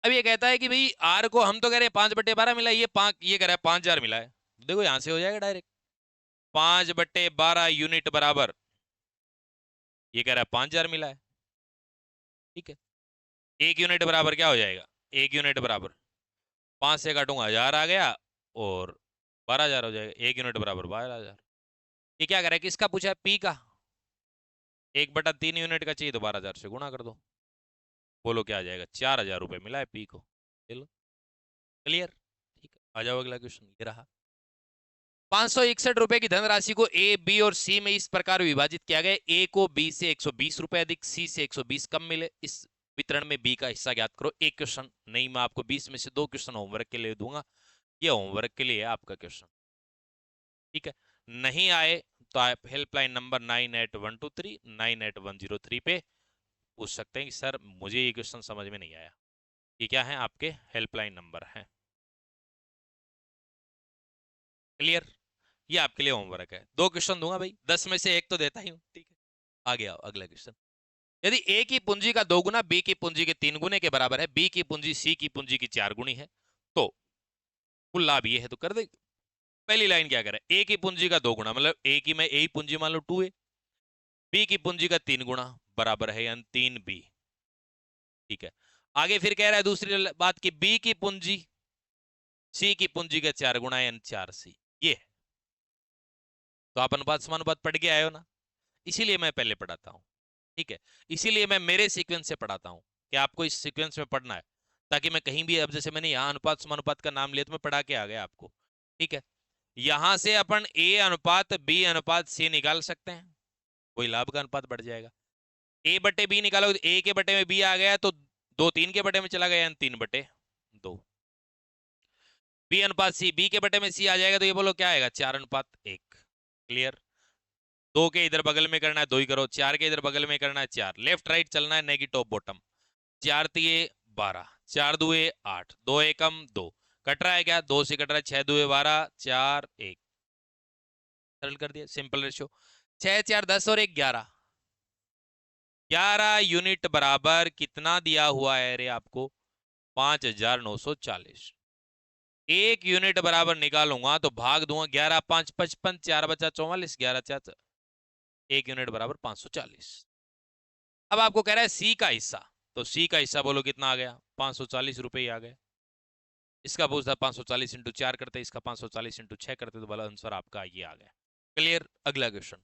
अब ये कहता है कि भाई आर को हम तो कह रहे हैं 5/12 मिला है ये कह रहा है 5000 मिला है। देखो यहां से हो जाएगा डायरेक्ट 5/12 यूनिट बराबर ये कह रहा है 5000 मिला है। ठीक है 1 यूनिट बराबर क्या हो जाएगा 1 यूनिट बराबर 5 से काटूंगा 1000 आ गया और 12000 हो जाएगा 1 यूनिट बराबर 12000। ये क्या करें किसका पूछा है पी का 1/3 यूनिट का चाहिए तो 12000 से गुणा कर दो। बोलो क्या आ जाएगा 4000 रुपए मिला है पी को। चलो क्लियर। ठीक है आ जाओ अगला क्वेश्चन ये रहा। 561 रुपए की धनराशि को ए बी और सी में इस प्रकार विभाजित किया गया ए को बी से 120 रुपए अधिक सी से 120 कम मिले। इस वितरण में बी का हिस्सा ज्ञात करो। एक क्वेश्चन नहीं मैं आपको 20 में से 2 क्वेश्चन होमवर्क के लिए दूंगा। ये होमवर्क के लिए है आपका क्वेश्चन। ठीक है नहीं आए तो आप हेल्पलाइन नंबर 98123 98103 पे पूछ सकते हैं कि सर मुझे ये क्वेश्चन समझ में नहीं आया। ये क्या है आपके हेल्पलाइन नंबर है। क्लियर। ये आपके लिए होमवर्क है 2 क्वेश्चन दूंगा भाई 10 में से 1 तो देता ही हूं। ठीक है आगे आओ अगला क्वेश्चन। यदि ए की पूंजी का 2 गुना बी की पूंजी के 3 गुने के बराबर है बी की पूंजी सी की पूंजी की 4 गुनी है तो कुल लाभ ये है तो कर दे। पहली लाइन क्या करे ए की पूंजी का 2 गुना मतलब ए की मैं ए पूंजी मान लो 2 ए बी की पूंजी का 3 गुना बराबर है यानी 3b। ठीक है आगे फिर कह रहा है दूसरी बात की बी की पूंजी सी की पूंजी का 4 गुना यानी 4c ये है। तो आप अनुपात समानुपात पढ़ के आए हो ना इसीलिए मैं पहले पढ़ाता हूं। ठीक है इसीलिए मैं मेरे सीक्वेंस से पढ़ाता हूं कि आपको इस सीक्वेंस में पढ़ना है ताकि मैं कहीं भी अब जैसे मैंने यहाँ अनुपात समानुपात का नाम लिया तो मैं पढ़ा के आ गया आपको। ठीक है यहां से अपन ए अनुपात बी अनुपात सी निकाल सकते हैं कोई लाभ का अनुपात बढ़ जाएगा। ए बटे बी निकालो ए के बटे में बी आ गया तो 2 3 के बटे में चला गया 3/2। बी अनुपात सी बी के बटे में सी आ जाएगा तो ये बोलो क्या आएगा 4:1। क्लियर। 2 के इधर बगल में करना है 2 ही करो 4 के इधर बगल में करना है 4 लेफ्ट राइट चलना है नेगी टॉप बॉटम 4 तिये 12 4 दुए 8 2 एकम 2 कट रहा है क्या 2 से कट रहा है 6 दुए 12 4 1 सरल कर दिया सिंपल रेशियो 6 4 10 और 1 11 11 यूनिट बराबर कितना दिया हुआ है रे आपको 5940। 1 यूनिट बराबर निकालूंगा तो भाग दूंगा 11 5 55 4 बचा 44 11 4 1 यूनिट बराबर 540। अब आपको कह रहा है सी का हिस्सा तो सी का हिस्सा बोलो कितना आ गया 540 रुपए ही आ गया। इसका पूछता 540 इंटू 4 करते इसका 540 इंटू 6 करते तो बोला आंसर आपका ये आ गया। क्लियर। अगला क्वेश्चन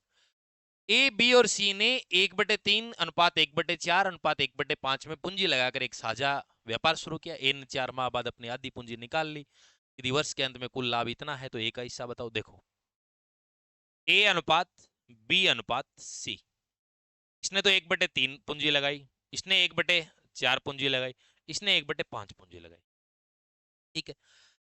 ए बी और सी ने 1/3 अनुपात 1/4 अनुपात 1/5 में पूंजी लगाकर एक साझा व्यापार शुरू किया। ए ने 4 माह बाद अपनी आधी पूंजी निकाल ली। यदि वर्ष के अंत में कुल लाभ इतना है तो ए का हिस्सा बताओ। देखो ए अनुपात बी अनुपात सी। इसने तो 1/3 पूंजी लगाई, इसने 1/4 पूंजी लगाई, इसने 1/5 पूंजी लगाई। ठीक है,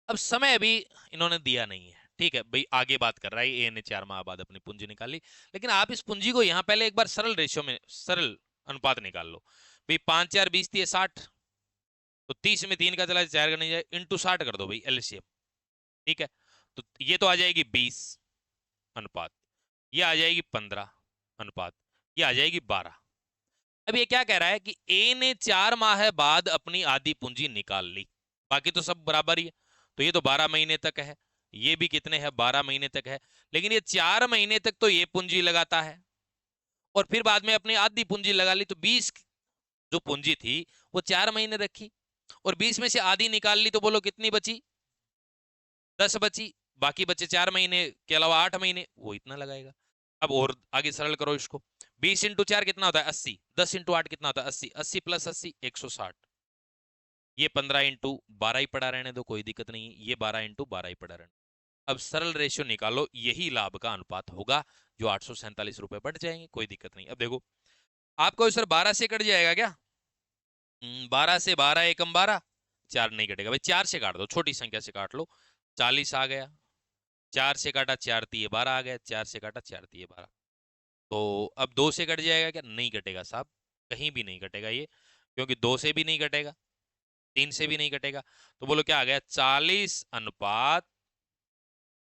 अब समय अभी इन्होंने दिया नहीं है। ठीक है भाई, आगे बात कर रहा है ए ने 4 माह बाद अपनी पूंजी निकाली, लेकिन आप इस पूंजी को यहां पहले एक बार सरल रेशियो में, सरल अनुपात निकाल लो भाई। 5 4 20 30 60, तो 30 में 3 का चला 4 का नहीं जाए, इंटू 60 कर दो भाई एलसीएम। ठीक है, तो ये तो आ जाएगी 20 अनुपात, ये आ जाएगी 15 अनुपात, ये आ जाएगी 12। अब ये क्या कह रहा है कि ए ने 4 माह बाद अपनी आधी पूंजी निकाल ली, बाकी तो सब बराबर ही है, तो ये तो 12 महीने तक है, ये भी कितने हैं 12 महीने तक है, लेकिन ये 4 महीने तक तो ये पूंजी लगाता है और फिर बाद में अपनी आधी पूंजी लगा ली, तो 20 जो पूंजी थी वो 4 महीने रखी और 20 में से आधी निकाल ली, तो बोलो कितनी बची, 10 बची, बाकी बचे 4 महीने के अलावा 8 महीने, वो इतना लगाएगा। अब और आगे सरल करो इसको, 20 इंटू 4 कितना होता है 80, 10 इंटू 8 कितना होता है 80, 80 प्लस 80 160, ये 15 इंटू 12 ही पड़ा रहने दो, कोई दिक्कत नहीं, ये 12 इंटू 12 ही पड़ा रहने। अब सरल रेशियो निकालो, यही लाभ का अनुपात होगा, जो 847 रुपए बढ़ जाएंगे, कोई दिक्कत नहीं। अब देखो आपको सर 12 से कट जाएगा क्या, 12 से 12 एकम 12, 4 नहीं कटेगा भाई, 4 से काट दो, छोटी संख्या से काट लो, 40 आ गया, 4 से काटा 4 तिये 12 आ गया, 4 से काटा 4 तिये 12। तो अब 2 से कट जाएगा क्या, नहीं कटेगा साहब, कहीं भी नहीं कटेगा ये, क्योंकि 2 से भी नहीं कटेगा, 3 से भी नहीं कटेगा, तो बोलो क्या आ गया 40 अनुपात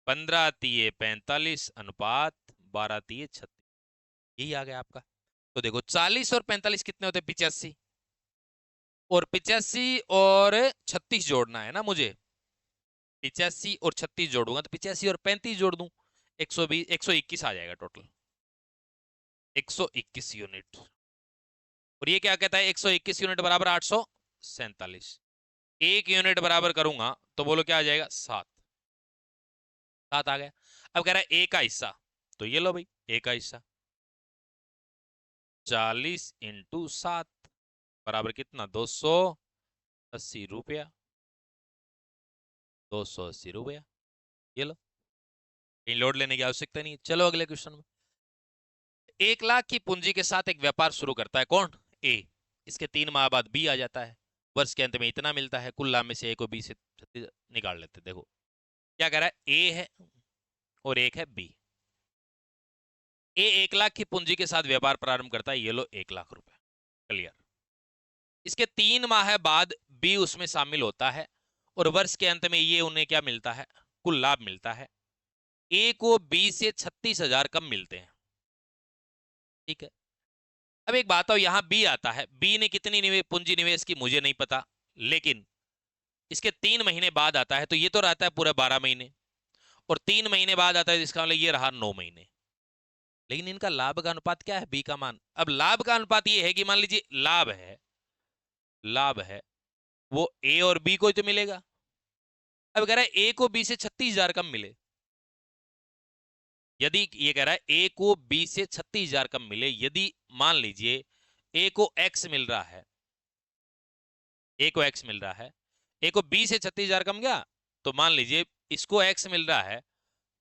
15 तिये 45 अनुपात 12 तिये 36, यही आ गया आपका। तो देखो 40 और 45 कितने होते हैं 85, और 85 और 36 जोड़ना है ना मुझे, 85 और 36 जोड़ूंगा तो 85 और 35 जोड़ दूं, 120 121 आ जाएगा टोटल, 121 यूनिट। और ये क्या कहता है 121 यूनिट बराबर 847, एक यूनिट बराबर करूंगा तो बोलो क्या आ जाएगा 7, 7 आ गया। अब कह रहा है ए का हिस्सा, तो ये लो भाई ए का हिस्सा 40 इंटू 7 बराबर कितना 280 रुपया, 280 रुपया, ये लो, कहीं लोड लेने की आवश्यकता नहीं है। चलो अगले क्वेश्चन में, 1 लाख की पूंजी के साथ एक व्यापार शुरू करता है कौन, ए। इसके 3 माह बाद बी आ जाता है, वर्ष के अंत में इतना मिलता है, कुल लाभ में से ए को बी से निकाल लेते। देखो क्या कह रहा है, ए है और एक है बी। ए 1 लाख की पूंजी के साथ व्यापार प्रारंभ करता है, ये लो 1 लाख रुपए, क्लियर। इसके 3 माह बाद बी उसमें शामिल होता है और वर्ष के अंत में ये उन्हें क्या मिलता है, कुल लाभ मिलता है। ए को बी से 36,000 कम मिलते हैं। ठीक है, अब एक बात हो, यहां बी आता है, बी ने कितनी पूंजी निवेश की मुझे नहीं पता, लेकिन इसके 3 महीने बाद आता है, तो ये तो रहता है पूरा 12 महीने, और 3 महीने बाद आता है, इसका मतलब ये रहा 9 महीने। लेकिन इनका लाभ का अनुपात क्या है, बी का मान। अब लाभ का अनुपात ये है कि मान लीजिए लाभ है, लाभ है वो ए और बी को ही तो मिलेगा। अब कह रहा है ए को बी से 36,000 कम मिले, यदि ये कह रहा है ए को बी से 36,000 कम मिले, यदि मान लीजिए ए को एक्स मिल रहा है, ए को एक्स मिल रहा है, ए को बी से 36,000 कम गया, तो मान लीजिए इसको एक्स मिल रहा है,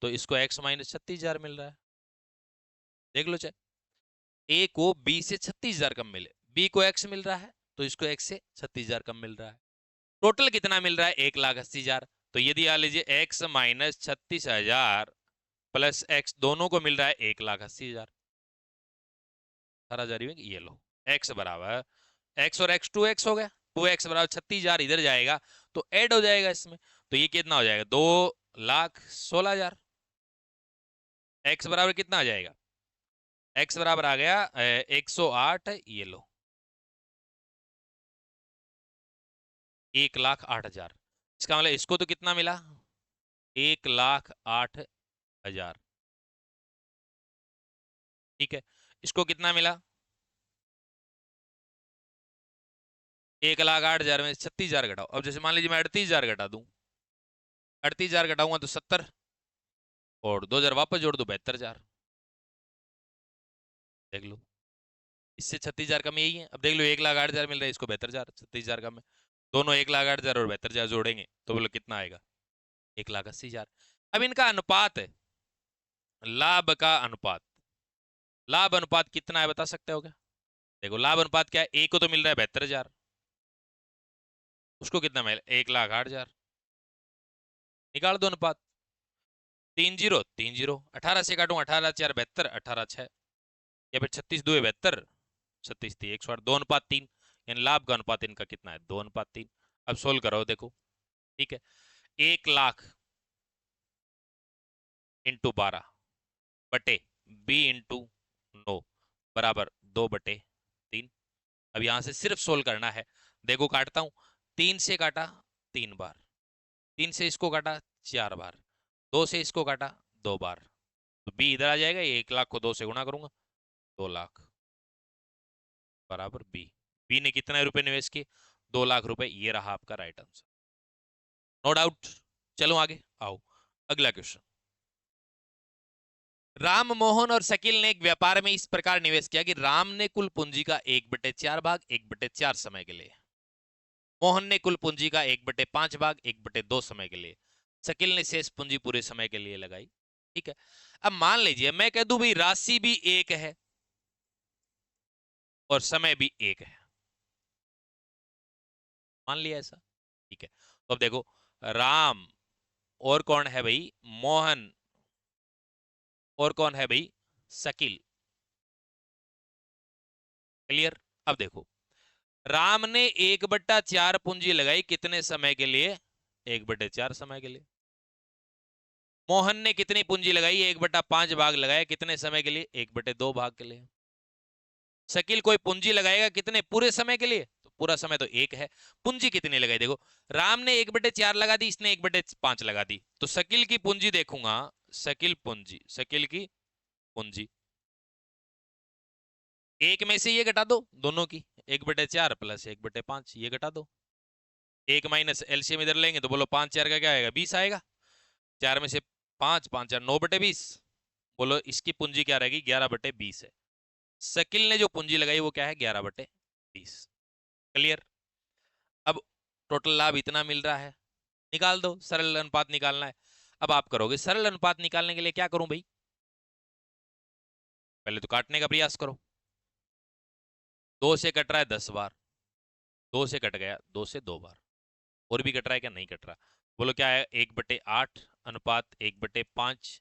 तो इसको एक्स माइनस 36,000 मिल रहा है। देख लो चाहे ए को बी से 36,000 कम मिले, बी को एक्स मिल रहा है तो इसको एक्स से 36,000 कम मिल रहा है, टोटल कितना मिल रहा है 1,80,000। तो यदि आ लीजिए एक्स माइनस 36,000 प्लस एक्स, दोनों को मिल रहा है 1,80,000, सारा जारी है, ये लो एक्स बराबर एक्स और एक्स 2x हो गया, 2x बराबर 36,000 इधर जाएगा तो ऐड हो जाएगा इसमें, तो ये कितना हो जाएगा 2,16,000। एक्स बराबर कितना आ जाएगा, एक्स बराबर आ गया 108, ये लो 1,08,000। इसका मतलब इसको तो कितना मिला 1,08,000। ठीक है, इसको कितना मिला 1,08,000 में 36,000 घटाओ। अब जैसे मान लीजिए मैं 38,000 घटा दूं, 38,000 घटाऊंगा तो 70, और 2,000 वापस जोड़ दो 72,000। देख लो इससे 36,000 कम यही है। अब देख लो 1,08,000 मिल रहा है, इसको 72,000, 36,000 कम है, दोनों 1,08,000 और 72,000 जोड़ेंगे तो बोलो कितना आएगा 1,80,000। अब इनका अनुपात है, लाभ का अनुपात, लाभ अनुपात कितना है बता सकते हो क्या? देखो लाभ अनुपात क्या है, ए को तो मिल रहा है 72,000, उसको कितना मिल 1,08,000, निकाल दो अनुपात। 30 18 से काटूं, 18 4 72, 18 6, या फिर 36 2 72, 36 3 108, 2:3, यानी लाभ का अनुपात इनका कितना है 2:3। अब सोल्व करो देखो, ठीक है। 1,00,000 इंटू 12 बटे बी इंटू 9 बराबर 2/3। अब यहां से सिर्फ सोल्व करना है। देखो काटता हूं, 3 से काटा 3 बार, 3 से इसको काटा 4 बार, 2 से इसको काटा 2 बार, तो बी इधर आ जाएगा। ये 1,00,000 को 2 से गुणा करूंगा, 2,00,000 बराबर बी। बी ने कितने रुपए निवेश किए, 2,00,000 रुपए। ये रहा आपका राइट आंसर, नो डाउट। चलो आगे आओ, अगला क्वेश्चन। राम मोहन और शकील ने एक व्यापार में इस प्रकार निवेश किया कि राम ने कुल पूंजी का 1/4 भाग 1/4 समय के लिए, मोहन ने कुल पूंजी का 1/5 भाग 1/2 समय के लिए, शकील ने शेष पूंजी पूरे समय के लिए लगाई। ठीक है। अब मान लीजिए मैं कह दूं भाई राशि भी एक है और समय भी एक है, मान लिया ऐसा। ठीक है, तो अब देखो राम और कौन है भाई, मोहन, और कौन है भाई, शकील। क्लियर। अब देखो राम ने 1/4 पूंजी लगाई कितने समय के लिए, 1/4 समय के लिए। मोहन ने कितनी पूंजी लगाई, 1/5 भाग लगाया कितने समय के लिए, 1/2 भाग के लिए। शकील कोई पूंजी लगाएगा कितने, पूरे समय के लिए, तो पूरा समय तो एक है। पूंजी कितनी लगाई, देखो राम ने 1/4 लगा दी, इसने 1/5 लगा दी, तो शकील की पूंजी देखूंगा, शकील पूंजी, शकील की पूंजी एक में से ये घटा दो दोनों की, 1/4 प्लस 1/5 ये घटा दो, एक माइनस एलसीएम इधर लेंगे तो बोलो 5 4 का क्या आएगा, 20 आएगा। 4 में से 5 5 4 9/20, बोलो इसकी पूंजी क्या रहेगी, 11/20 है। शकील ने जो पूंजी लगाई वो क्या है, 11/20। क्लियर। अब टोटल लाभ इतना मिल रहा है, निकाल दो, सरल अनुपात निकालना है। अब आप करोगे सरल अनुपात निकालने के लिए क्या करूं भाई, पहले तो काटने का प्रयास करो। 2 से कट रहा है 10 बार, 2 से कट गया, 2 से 2 बार, और भी कट रहा है क्या, नहीं कट रहा। बोलो क्या है, 1/8 अनुपात 1/5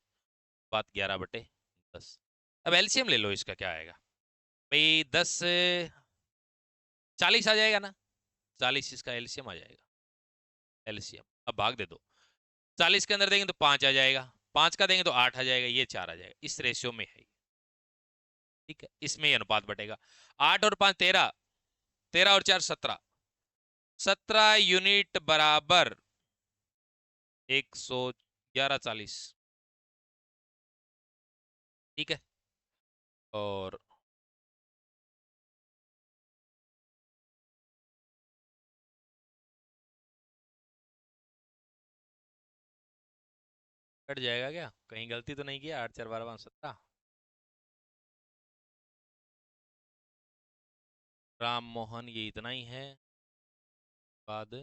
अनुपात 11/10। अब एलसीएम ले लो, इसका क्या आएगा भाई, 10 से 40 आ जाएगा ना, 40 इसका एलसीएम आ जाएगा। एलसीएम अब भाग दे दो, 40 के अंदर देंगे तो 5 आ जाएगा, 5 का देंगे तो 8 आ जाएगा, ये 4 आ जाएगा, इस रेशियो में है। ठीक है, इसमें ही अनुपात बटेगा। 8 और 5 13, 13 और 4 17, 17 यूनिट बराबर 111 40। ठीक है, और कट जाएगा क्या, कहीं गलती तो नहीं किया, 8 4 12 5 17। राम मोहन ये इतना ही है, बाद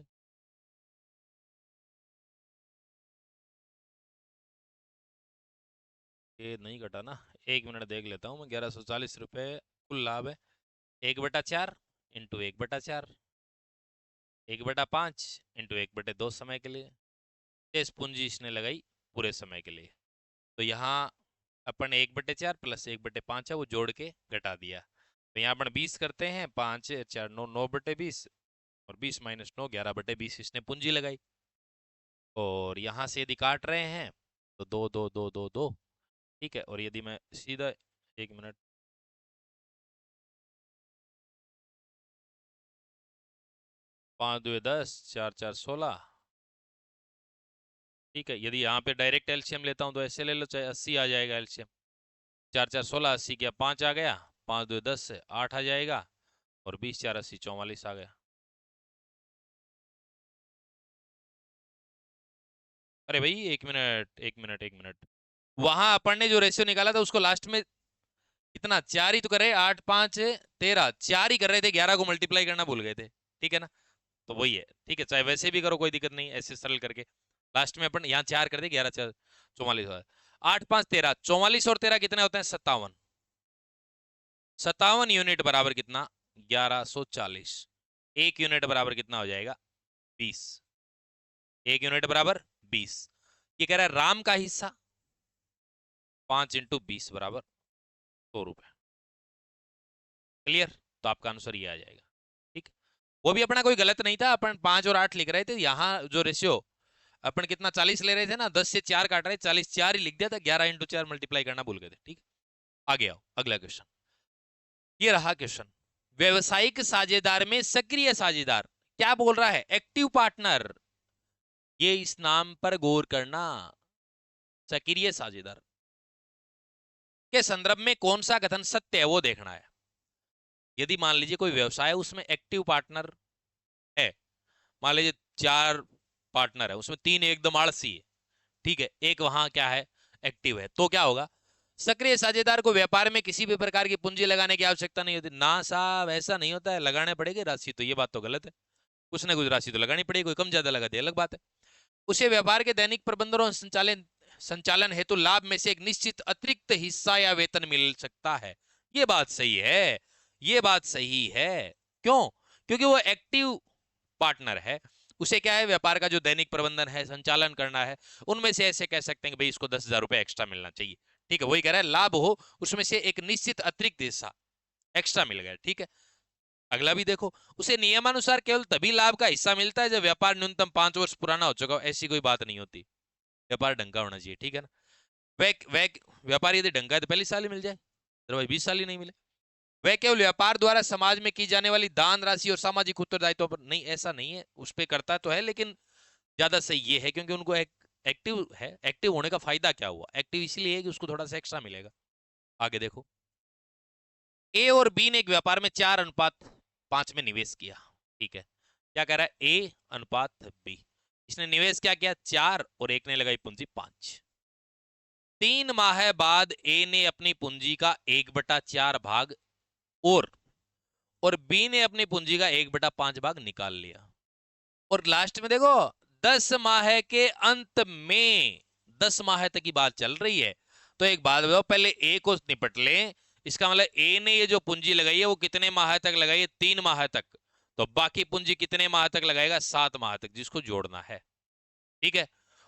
ये नहीं कटा ना, 1 मिनट देख लेता हूँ मैं। 1140 रुपये कुल लाभ है, 1/4 इंटू 1/4, 1/5 इंटू 1/2 समय के लिए, शेष पूंजी इसने लगाई पूरे समय के लिए। तो यहाँ अपन 1/4 प्लस 1/5 है वो जोड़ के घटा दिया, तो यहाँ अपन 20 करते हैं, 5 4 9 9/20, और 20 माइनस 9 11/20 इसने पूंजी लगाई। और यहाँ से यदि काट रहे हैं तो 2 2 2 2 2। ठीक है, और यदि मैं सीधा 1 मिनट, 5 2 10 4 4 16। ठीक है, यदि यहाँ पे डायरेक्ट एलसीएम लेता हूँ तो ऐसे ले लो, चाहे 80 आ जाएगा एलसीएम। 4 4 16, 80 क्या 5 आ गया, 5 2 10 से 8 आ जाएगा, और 20 4 80 44 आ गया। अरे भाई 1 मिनट 1 मिनट 1 मिनट, वहां अपन ने जो रेशियो निकाला था उसको लास्ट में इतना 4 ही तो कर रहे, 8 5 13, 4 ही कर रहे थे, 11 को मल्टीप्लाई करना भूल गए थे। ठीक है ना, तो वही है। ठीक है, चाहे वैसे भी करो कोई दिक्कत नहीं, ऐसे सरल करके लास्ट में अपन यहाँ 4 कर दे, 11 4 44 हुआ। 8 5 13, 44 और 13 कितने होते हैं? 57। 57 यूनिट बराबर कितना? 1140। 1 यूनिट बराबर कितना हो जाएगा? 20। 1 यूनिट बराबर 20। ये कह रहा है राम का हिस्सा 5 × 20 बराबर 100 रुपए। क्लियर? तो आपका आंसर ये आ जाएगा। ठीक, वो भी अपना कोई गलत नहीं था, अपन 5 और 8 लिख रहे थे। यहाँ जो रेशियो अपन कितना 40 ले रहे थे ना, 10 से 4 काट रहे, 40 4 ही लिख दिया था, 11 × 4 मल्टीप्लाई करना भूल गए थे। ठीक, आगे आओ अगला क्वेश्चन। ये रहा क्वेश्चन, व्यवसायिक साझेदार में सक्रिय साझेदार क्या बोल रहा है? Active partner. ये इस नाम पर गौर करना, सक्रिय साझेदार के संदर्भ में कौन सा कथन सत्य है वो देखना है। यदि मान लीजिए कोई व्यवसाय है, उसमें एक्टिव पार्टनर है, मान लीजिए 4 पार्टनर है, उसमें 3 एकदम आलसी है, ठीक है, एक वहां क्या है? एक्टिव है, तो क्या होगा? सक्रिय साझेदार को व्यापार में किसी भी प्रकार की पूंजी लगाने की आवश्यकता नहीं होती। ना साहब, ऐसा नहीं होता है, लगाने पड़ेगी राशि, तो ये बात तो गलत है। कुछ ना कुछ राशि तो लगानी पड़ेगी, कोई कम ज्यादा लगा दे अलग बात है। उसे व्यापार के दैनिक प्रबंधन और संचालन हेतु लाभ में से एक निश्चित अतिरिक्त हिस्सा या वेतन मिल सकता है। ये बात सही है, ये बात सही है। क्यों? क्योंकि वो एक्टिव पार्टनर है, उसे क्या है? व्यापार का जो दैनिक प्रबंधन है, संचालन करना है, उनमें से ऐसे कह सकते हैं कि भाई इसको 10,000 रुपए एक्स्ट्रा मिलना चाहिए। ठीक है, वही कह रहा है लाभ हो, उसमें से एक निश्चित अतिरिक्त हिस्सा एक्स्ट्रा मिल गया। ठीक है, अगला भी देखो, उसे नियमानुसार केवल तभी लाभ का हिस्सा मिलता है जब व्यापार न्यूनतम 5 वर्ष पुराना हो चुका हो। ऐसी कोई बात नहीं होती, व्यापार ढंग का होना चाहिए। ठीक है ना? व्यापार यदि ढंग का है तो पहली साल ही मिल जाए, अदरवाइज 20 साल ही नहीं मिले। वह केवल व्यापार द्वारा समाज में की जाने वाली दान राशि और सामाजिक उत्तरदायित्व पर नहीं, ऐसा नहीं है, उस पर करता तो है, लेकिन ज्यादा सही ये है क्योंकि उनको एक्टिव है। एक्टिव होने का फायदा क्या हुआ? एक्टिव इसलिए है कि उसको थोड़ा सा एक्स्ट्रा मिलेगा। आगे देखो, ए और बी ने एक व्यापार में 4:5 में निवेश किया। ठीक है, क्या कह रहा है? A/B। इसने निवेश क्या किया? 4, और एक ने लगाई पूंजी 5। 3 माह बाद ए ने अपनी पूंजी का 1/4 भाग और बी ने अपनी पूंजी का 1/5 भाग निकाल लिया। और लास्ट में देखो, 10 माह के अंत में, 10 माह तक की बात चल रही है। तो एक बात बताओ, पहले ए को निपट लें। इसका मतलब ए ने ये जो पूंजी लगाई है वो कितने माह तक लगाई है? 3 माह तक। तो बाकी पूंजी कितने माह तक लगाएगा? 7 माह तक, जिसको जोड़ना है। ठीक है,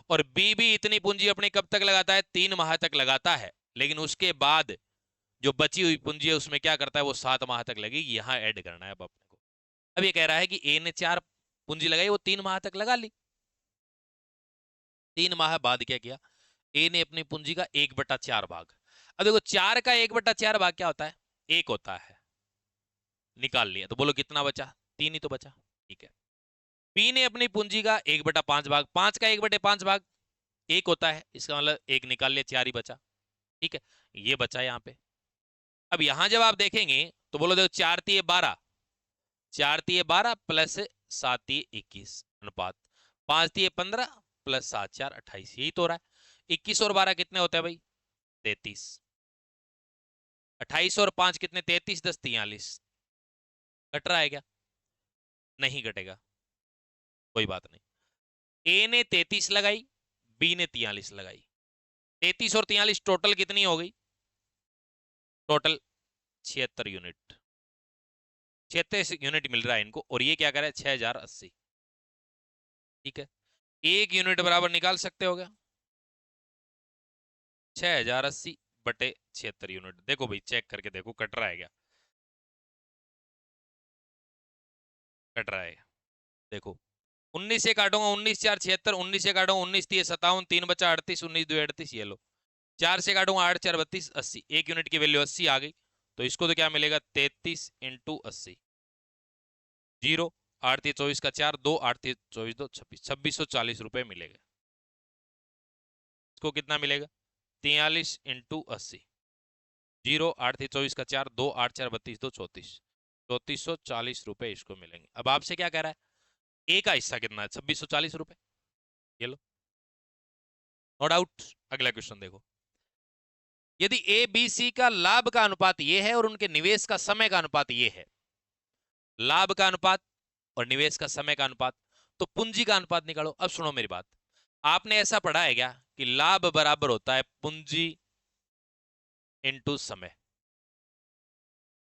और बी भी इतनी पूंजी अपनी कब तक लगाता है? 3 माह तक लगाता है, लेकिन उसके बाद जो बची हुई पूंजी है उसमें क्या करता है? वो 7 माह तक लगेगी, यहां ऐड करना है अब अपने को। अब ये कह रहा है कि ए ने 4 पूंजी लगाई, वो 3 माह तक लगा ली। 3 माह बाद क्या किया? ए ने अपनी पूंजी का 1/4 भाग, अब देखो 4 का 1/4 भाग क्या होता है? 1 होता है, निकाल लिया। तो बोलो कितना बचा? 3 ही तो बचा। ठीक है, बी ने अपनी पूंजी का 1/5 भाग, 5 का 1/5 भाग 1 होता है, इसका मतलब 1 निकाल लिया, 4 ही बचा। ठीक है, ये बचा यहाँ पे। अब यहां जब आप देखेंगे तो बोलो देखो, 4 × 12, 4 × 12 प्लस 7 × 21 अनुपात 5 × 15 प्लस 7 × 4 28, यही तो हो रहा है। 21 और 12 कितने होते हैं भाई? 33। 28 और 5 कितने? 33 10 43। कट रहा है क्या? नहीं कटेगा, कोई बात नहीं। ए ने 33 लगाई, बी ने 43 लगाई। 33 और 43 टोटल कितनी हो गई? Total 76 unit. 76 यूनिट मिल रहा है इनको, और ये क्या करे? 6080। ठीक है, 1 यूनिट बराबर निकाल सकते हो क्या? 6080 बटे 76 यूनिट। देखो भाई, चेक करके देखो कट रहा है क्या? कट रहा है, देखो 19 से काटूंगा, 19 4 76, 19 से काटूंगा 19 3 57, 3 बचा 38, 19 2 38, ये लो। 4 से काटूंगा 8 4 32 80, 1 यूनिट की वैल्यू 80 आ गई। तो इसको तो क्या मिलेगा? 33 × 80, 0 8 3 24 का 4, 2 8 3 24 2 26, 2640 रुपए मिलेगा। इसको कितना मिलेगा? 43 × 80, 0 8 3 24 का 4, 2 8 4 32 2 34, 3440 रुपए इसको मिलेंगे। अब आपसे क्या कह रहा है? ए का हिस्सा कितना है? 2640 रुपए, ये लो, नो डाउट। अगला क्वेश्चन देखो, यदि ए बी सी का लाभ का अनुपात ये है और उनके निवेश का समय का अनुपात ये है, लाभ का अनुपात और निवेश का समय का अनुपात, तो पूंजी का अनुपात निकालो। अब सुनो मेरी बात, आपने ऐसा पढ़ा है क्या कि लाभ बराबर होता है पूंजी इनटू समय?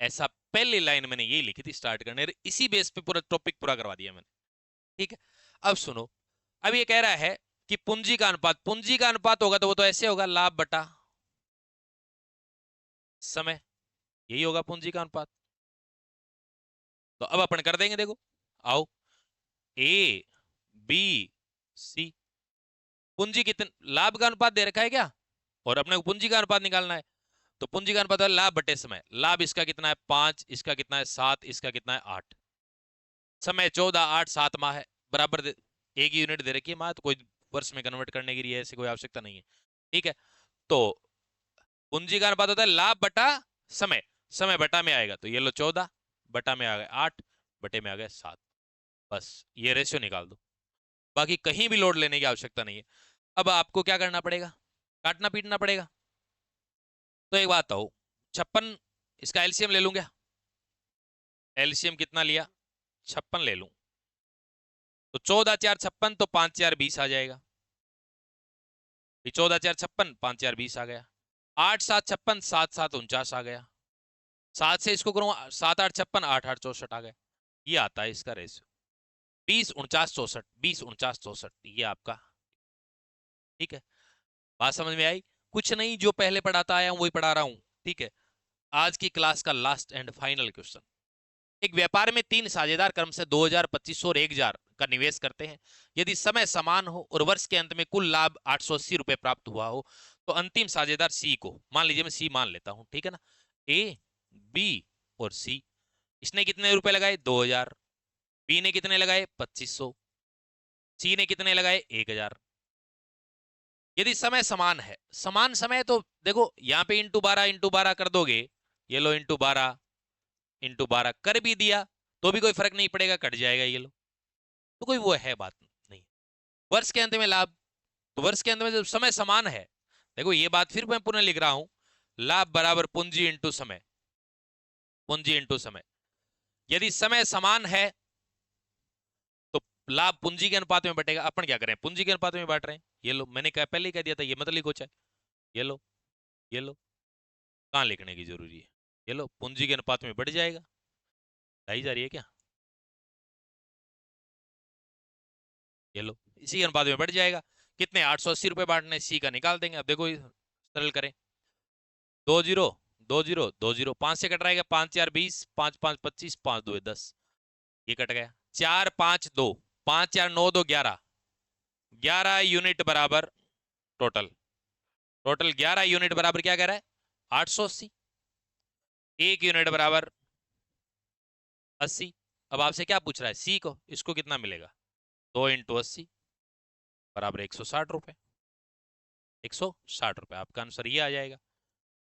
ऐसा पहली लाइन मैंने यही लिखी थी स्टार्ट करने, इसी बेस पे पूरा टॉपिक पूरा करवा दिया मैंने। ठीक है, अब सुनो, अब ये कह रहा है कि पूंजी का अनुपात होगा तो वो तो ऐसे होगा, लाभ बटा समय, यही होगा पूंजी का अनुपात। तो अब अपन कर देंगे, देखो आओ, ए बी सी, पूंजी कितने, लाभ का अनुपात दे रखा है क्या, और अपने को पूंजी का अनुपात निकालना है। तो पूंजी का अनुपात है लाभ बटे समय। लाभ इसका कितना है 5, इसका कितना है 7, इसका कितना है 8, समय 14, 8, 7 माह है, बराबर एक ही यूनिट दे रखी है माह, तो कोई वर्ष में कन्वर्ट करने के लिए ऐसी कोई आवश्यकता नहीं है। ठीक है, तो पूंजी का अनुपात होता है लाभ बटा समय, समय बटा में आएगा तो ये लो 14, बटा में आ गए 8, बटे में आ गए 7, बस ये रेशियो निकाल दो, बाकी कहीं भी लोड लेने की आवश्यकता नहीं है। अब आपको क्या करना पड़ेगा, काटना पीटना पड़ेगा। तो एक बात हो, 56, इसका एलसीएम ले लूं क्या, एलसीएम कितना लिया 56 ले लूं, तो 14 4 56, तो 5 4 20 आ जाएगा, 14 4 56, 5 4 20 आ गया, 8 7 56, 7 7 49 आ गया, 7 से इसको करूँ 7 8 56, 8 8 64 आ गया, ये आता है इसका रेशियो 20 49 64, 20 49 64, ये आपका। ठीक है, बात समझ में आई? कुछ नहीं, जो पहले पढ़ाता आया हूं वही पढ़ा रहा हूं। ठीक है, आज की क्लास का लास्ट एंड फाइनल क्वेश्चन, एक व्यापार में 3 साझेदार क्रम से 2000, 2500 और 1000 का निवेश करते हैं। यदि समय समान हो और वर्ष के अंत में कुल लाभ 880 रुपए प्राप्त हुआ हो, तो अंतिम साझेदार सी को, मान लीजिए मैं सी मान लेता हूं, ठीक है ना, ए बी और सी, इसने कितने रुपए लगाए 2000, बी ने कितने लगाए 2500, सी ने कितने लगाए 1000। यदि समय समान है, समान समय तो देखो यहाँ पे इंटू 12 कर दोगे, ये लो इंटू 12 कर भी दिया तो भी कोई फर्क नहीं पड़ेगा, कट जाएगा ये लो, तो कोई वो है बात नहीं। वर्ष के अंत में लाभ, तो वर्ष के अंत में जब समय समान है, देखो ये बात फिर मैं पुनः लिख रहा हूं, लाभ बराबर पूंजी इंटू समय, पूंजी इंटू समय। यदि समय समान है तो लाभ पूंजी के अनुपात में बटेगा। अपन क्या करें, पूंजी के अनुपात में बांट रहे हैं, ये लो मैंने कहा पहले ही कह दिया था, ये मत लिखो चाहे, ये लो ये लो, कहां लिखने की जरूरी है, ये लो पूंजी के अनुपात में बढ़ जाएगा, ढाई जा रही है क्या, ये लो इसी के अनुपात में बढ़ जाएगा। कितने 880 रुपए बांटने, सी का निकाल देंगे। अब देखो सरल करें, 20 20 20, 5 से कट रहेगा, 5 4 20, 5 5 25, 5 2 10, ये कट गया, 4 5 2, 5 4 9 2 11, 11 यूनिट बराबर टोटल, टोटल 11 यूनिट बराबर क्या कह रहा है 880, एक यूनिट बराबर 80। अब आपसे क्या पूछ रहा है सी को, इसको कितना मिलेगा, 2 इंटू 80 बराबर 160 रुपए, 160 रुपए आपका आंसर ये आ जाएगा,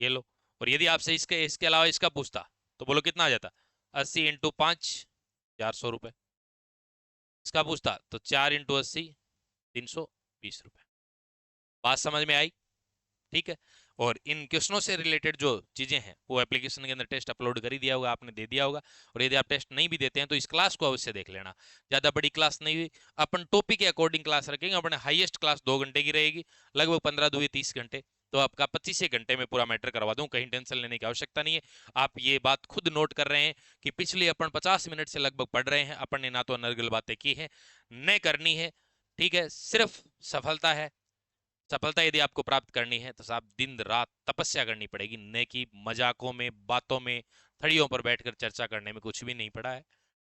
ये लो। और यदि आपसे इसके इसके अलावा इसका पूछता तो बोलो कितना आ जाता, 80 इंटू 5 400 रुपए, इसका पूछता तो 4 इंटू 80 320 रुपए। बात समझ में आई? ठीक है, और इन क्वेश्चनों से रिलेटेड जो चीजें हैं वो एप्लीकेशन के अंदर टेस्ट अपलोड कर ही दिया होगा, आपने दे दिया होगा। और यदि आप टेस्ट नहीं भी देते हैं तो इस क्लास को अवश्य देख लेना, ज्यादा बड़ी क्लास नहीं हुई, अपन टॉपिक के अकॉर्डिंग क्लास रखेंगे, अपने हाईएस्ट क्लास 2 घंटे की रहेगी, लगभग 15 2 30 घंटे, तो आपका 25 घंटे में पूरा मैटर करवा दूं, कहीं टेंशन लेने की आवश्यकता नहीं है। आप ये बात खुद नोट कर रहे हैं कि पिछले अपन 50 मिनट से लगभग पढ़ रहे हैं, अपन ने ना तो अनर्गल बातें की है न करनी है। ठीक है, सिर्फ सफलता है, सफलता यदि आपको प्राप्त करनी है तो साहब दिन रात तपस्या करनी पड़ेगी, न कि मजाकों में, बातों में, थड़ियों पर बैठकर चर्चा करने में कुछ भी नहीं पड़ा है।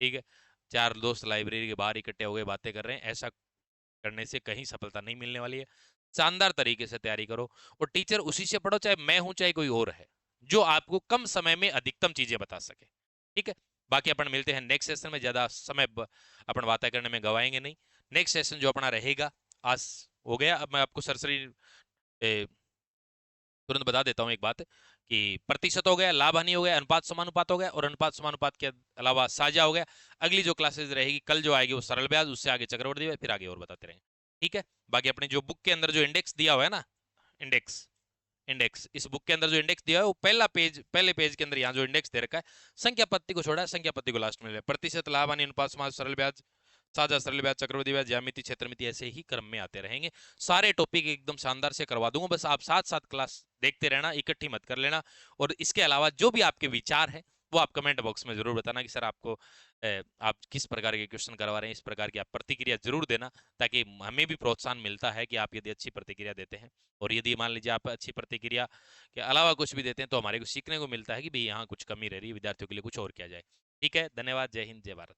ठीक है, 4 दोस्त लाइब्रेरी के बाहर इकट्ठे हो गए बातें कर रहे हैं, ऐसा करने से कहीं सफलता नहीं मिलने वाली है। शानदार तरीके से तैयारी करो, और टीचर उसी से पढ़ो, चाहे मैं हूं चाहे कोई और है, जो आपको कम समय में अधिकतम चीजें बता सके। ठीक है, बाकी अपन मिलते हैं नेक्स्ट सेशन में, ज्यादा समय अपन बातें करने में गवाएंगे नहीं। नेक्स्ट सेशन जो अपना रहेगा, आज हो गया, अब मैं आपको सरसरी तुरंत बता देता हूँ एक बात, कि प्रतिशत हो गया, लाभ हानि हो गया, अनुपात समानुपात हो गया, और अनुपात समानुपात के अलावा साझा हो गया। अगली जो क्लासेस रहेगी कल जो आएगी वो सरल ब्याज, उससे आगे चक्रवृद्धि ब्याज, फिर आगे और बताते रहेंगे। ठीक है, बाकी अपने जो बुक के अंदर जो इंडेक्स दिया हुआ है ना, इंडेक्स इंडेक्स इस बुक के अंदर जो इंडेक्स दिया है वो पहला पेज, पहले पेज के अंदर यहाँ जो इंडेक्स दे रखा है, संख्या पत्ती को छोड़ा है, संख्या पत्ती को लास्ट में ले, प्रतिशत, लाभ हानि, अनुपात, समाज, सरल ब्याज, साझा सरल ब्याज, चक्रवृद्धि ब्याज, ज्यामिति, क्षेत्रमिति, ऐसे ही क्रम में आते रहेंगे। सारे टॉपिक एकदम शानदार से करवा दूंगा, बस आप साथ साथ क्लास देखते रहना, इकट्ठी मत कर लेना। और इसके अलावा जो भी आपके विचार है वो आप कमेंट बॉक्स में जरूर बताना कि सर आपको आप किस प्रकार के क्वेश्चन करवा रहे हैं, इस प्रकार की आप प्रतिक्रिया जरूर देना, ताकि हमें भी प्रोत्साहन मिलता है कि आप यदि अच्छी प्रतिक्रिया देते हैं। और यदि मान लीजिए आप अच्छी प्रतिक्रिया के अलावा कुछ भी देते हैं तो हमारे को सीखने को मिलता है कि भाई यहाँ कुछ कमी रह रही है, विद्यार्थियों के लिए कुछ और किया जाए। ठीक है, धन्यवाद, जय हिंद, जय भारत।